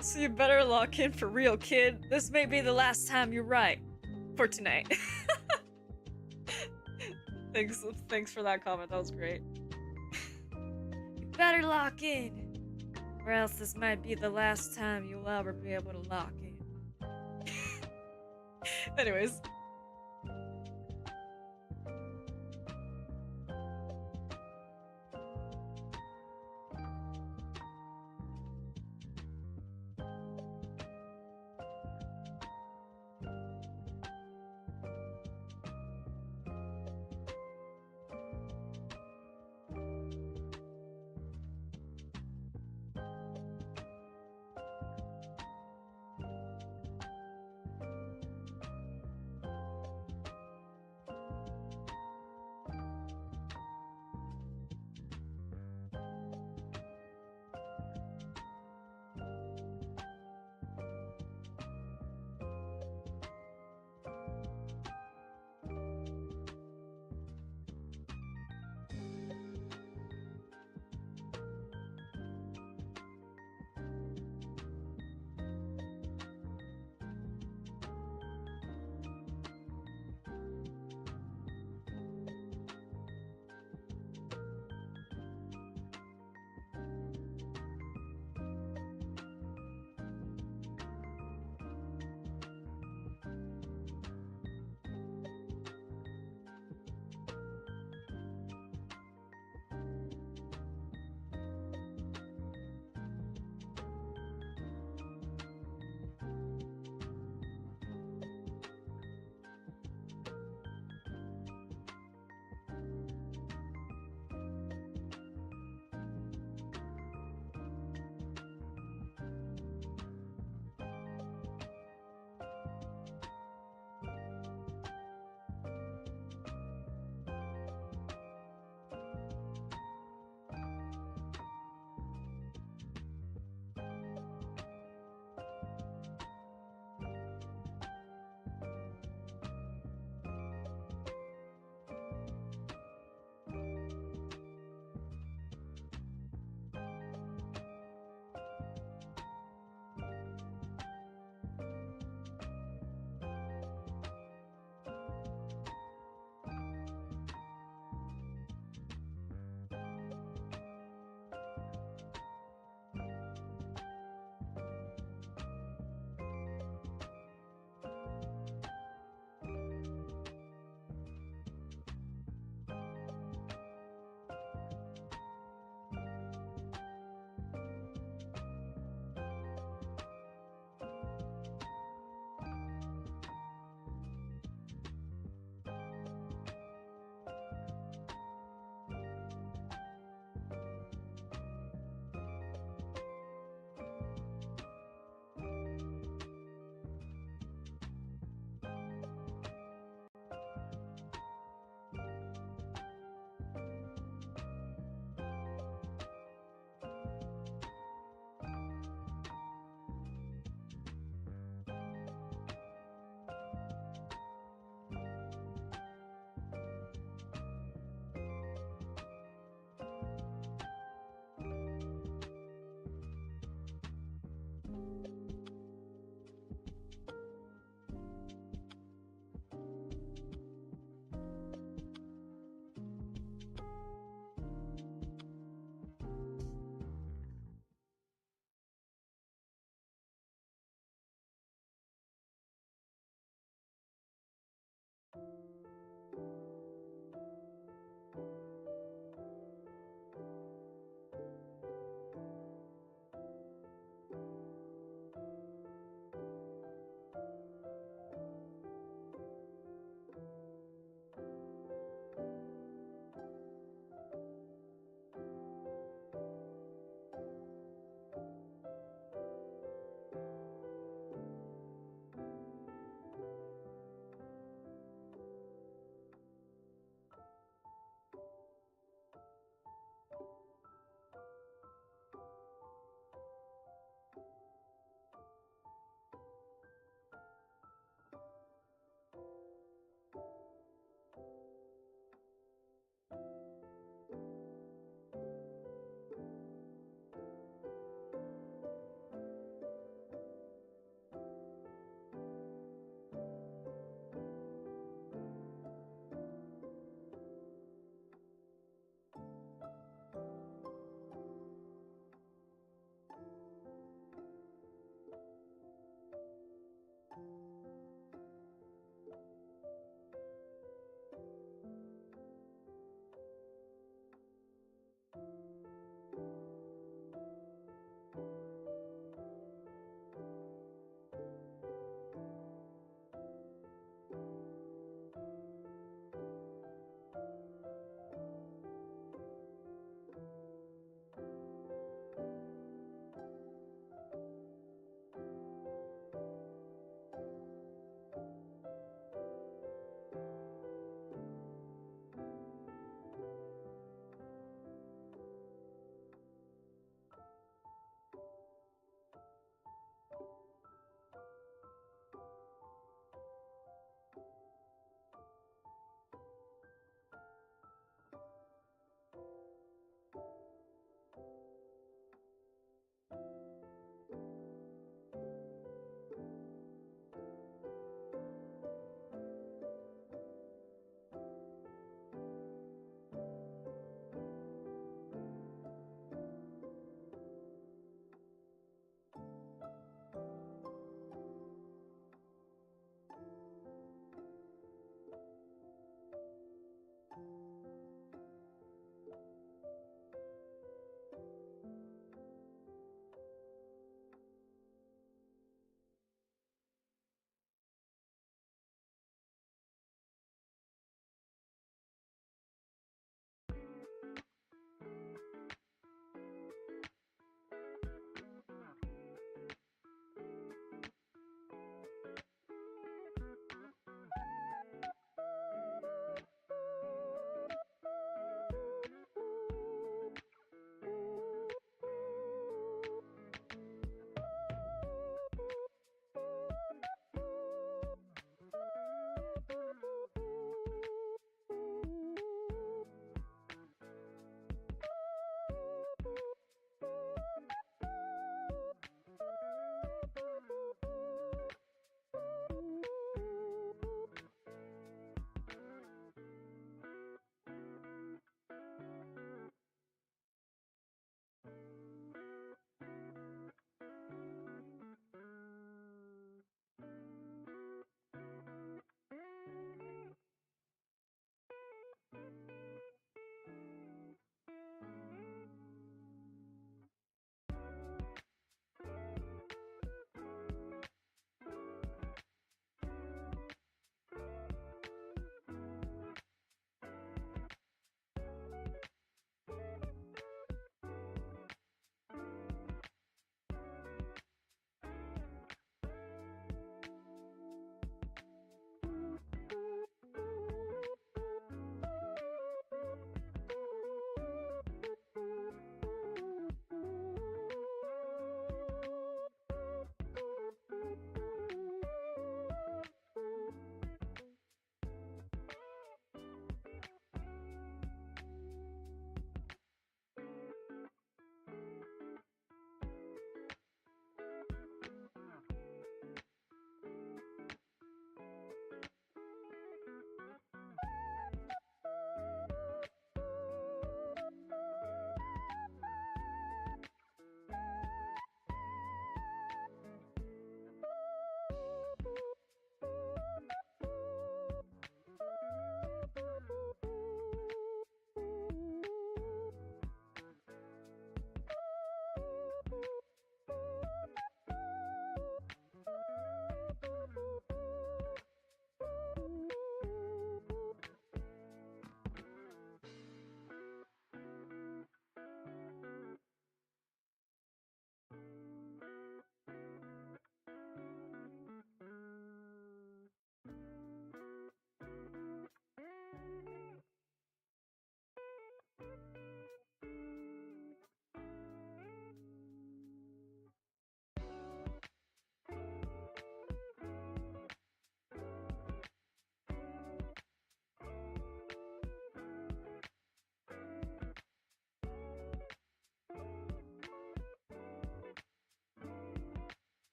So you better lock in for real, kid. This may be the last time you write for tonight. Thanks for that comment. That was great. You better lock in, or else this might be the last time you'll ever be able to lock in. Anyways.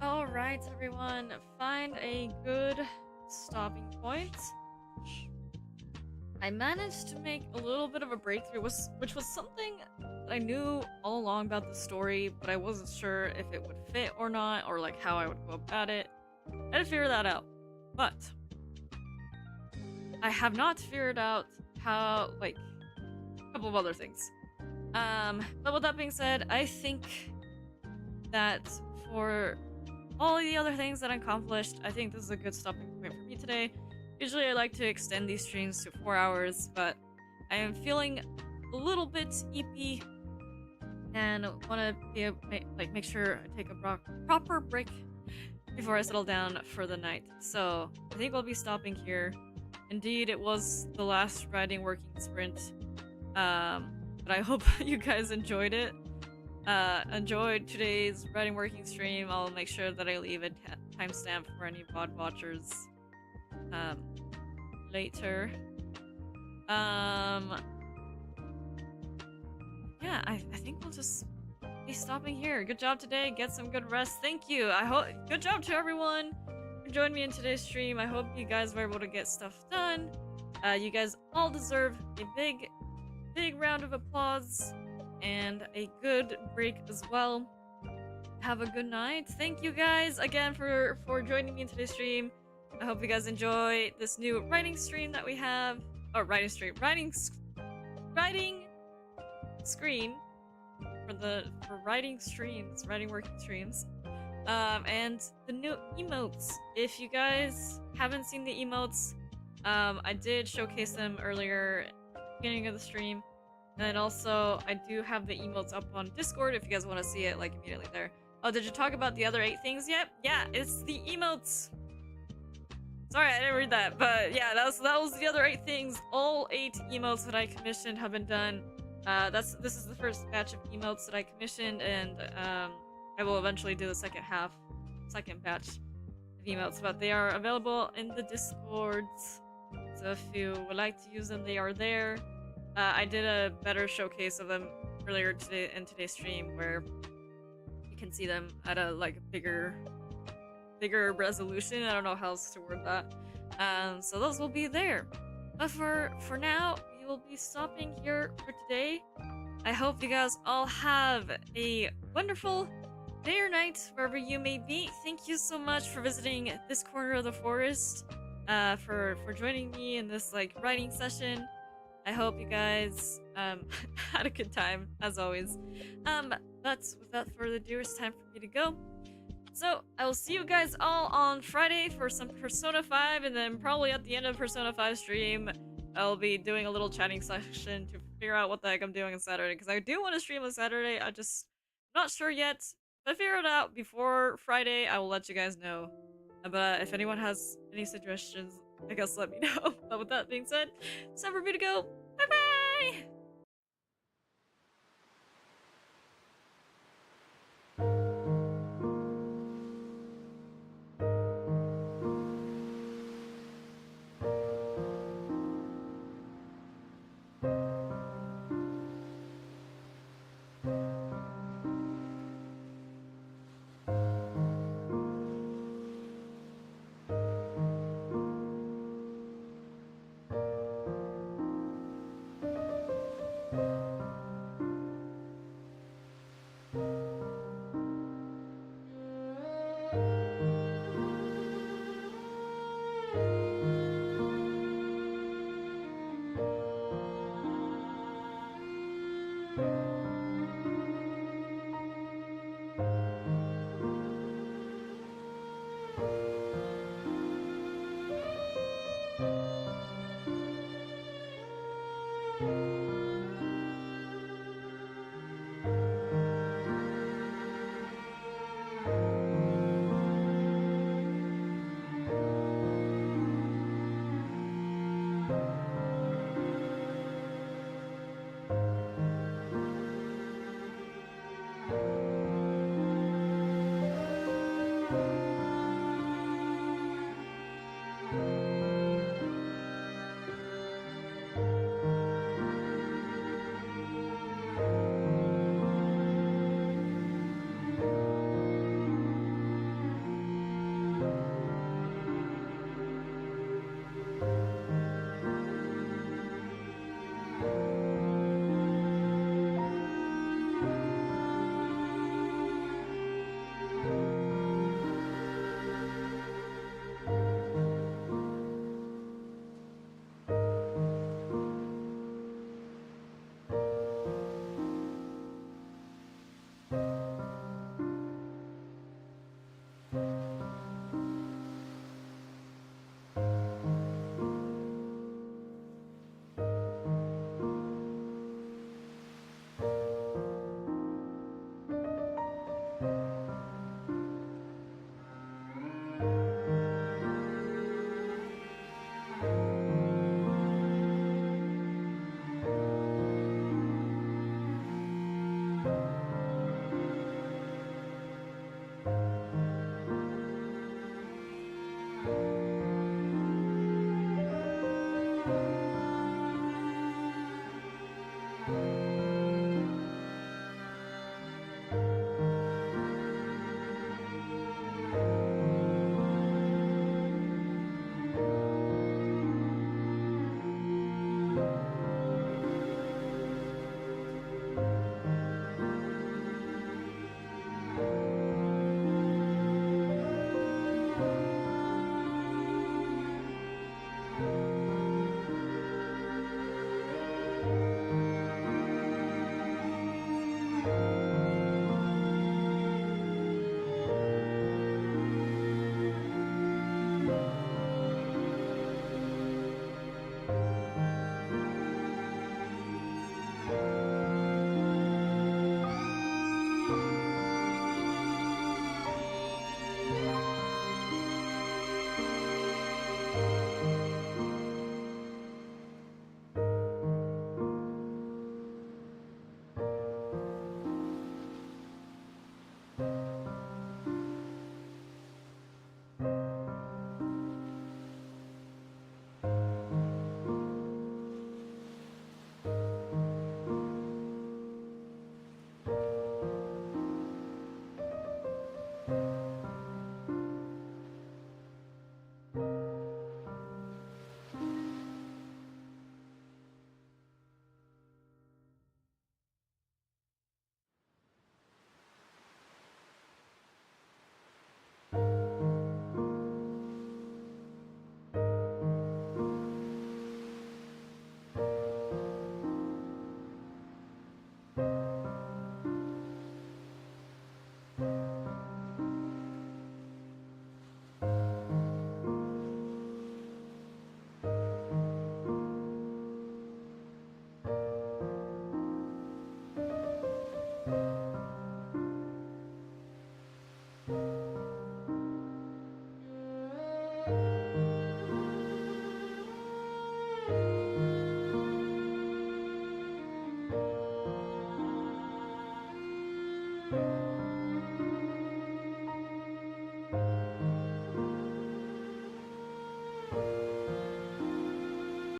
Alright, everyone, find a good stopping point. I managed to make a little bit of a breakthrough, which was something that I knew all along about the story, but I wasn't sure if it would fit or not, or like how I would go about it. I had to figure that out. But I have not figured out how, like, a couple of other things. But with that being said, I think that for all the other things that I accomplished, I think this is a good stopping point for me today. Usually I like to extend these streams to 4 hours, but I am feeling a little bit eepy and want to make sure I take a proper break before I settle down for the night. So I think we'll be stopping here. Indeed, it was the last riding working sprint, but I hope you guys enjoyed it. Enjoyed today's riding working stream. I'll make sure that I leave a timestamp for any VOD watchers later. Yeah, I think we'll just be stopping here. Good job today. Get some good rest. Thank you. Good job to everyone who joined me in today's stream. I hope you guys were able to get stuff done. You guys all deserve a big round of applause and a good break as well. Have a good night. Thank you guys again for joining me in today's stream. I hope you guys enjoy this new writing stream that we have. Or writing screen for writing streams, writing working streams. And the new emotes. If you guys haven't seen the emotes, I did showcase them earlier at the beginning of the stream. And also, I do have the emotes up on Discord if you guys want to see it, like, immediately there. Oh, did you talk about the other 8 things yet? Yeah, it's the emotes! Sorry, I didn't read that, but yeah, that was the other 8 things. All 8 emotes that I commissioned have been done. This is the first batch of emotes that I commissioned, and I will eventually do the second batch of emotes, but they are available in the Discords. So if you would like to use them, they are there. I did a better showcase of them earlier today in today's stream, where you can see them at a bigger resolution. I don't know how else to word that. So those will be there. But for now, we will be stopping here for today. I hope you guys all have a wonderful day or night wherever you may be. Thank you so much for visiting this corner of the forest, for joining me in this writing session. I hope you guys had a good time, as always. But without further ado, it's time for me to go. So, I will see you guys all on Friday for some Persona 5, and then probably at the end of Persona 5 stream, I'll be doing a little chatting session to figure out what the heck I'm doing on Saturday, because I do want to stream on Saturday. I'm not sure yet. If I figure it out before Friday, I will let you guys know. But if anyone has any suggestions, I guess let me know. But with that being said, it's time for me to go. Bye-bye!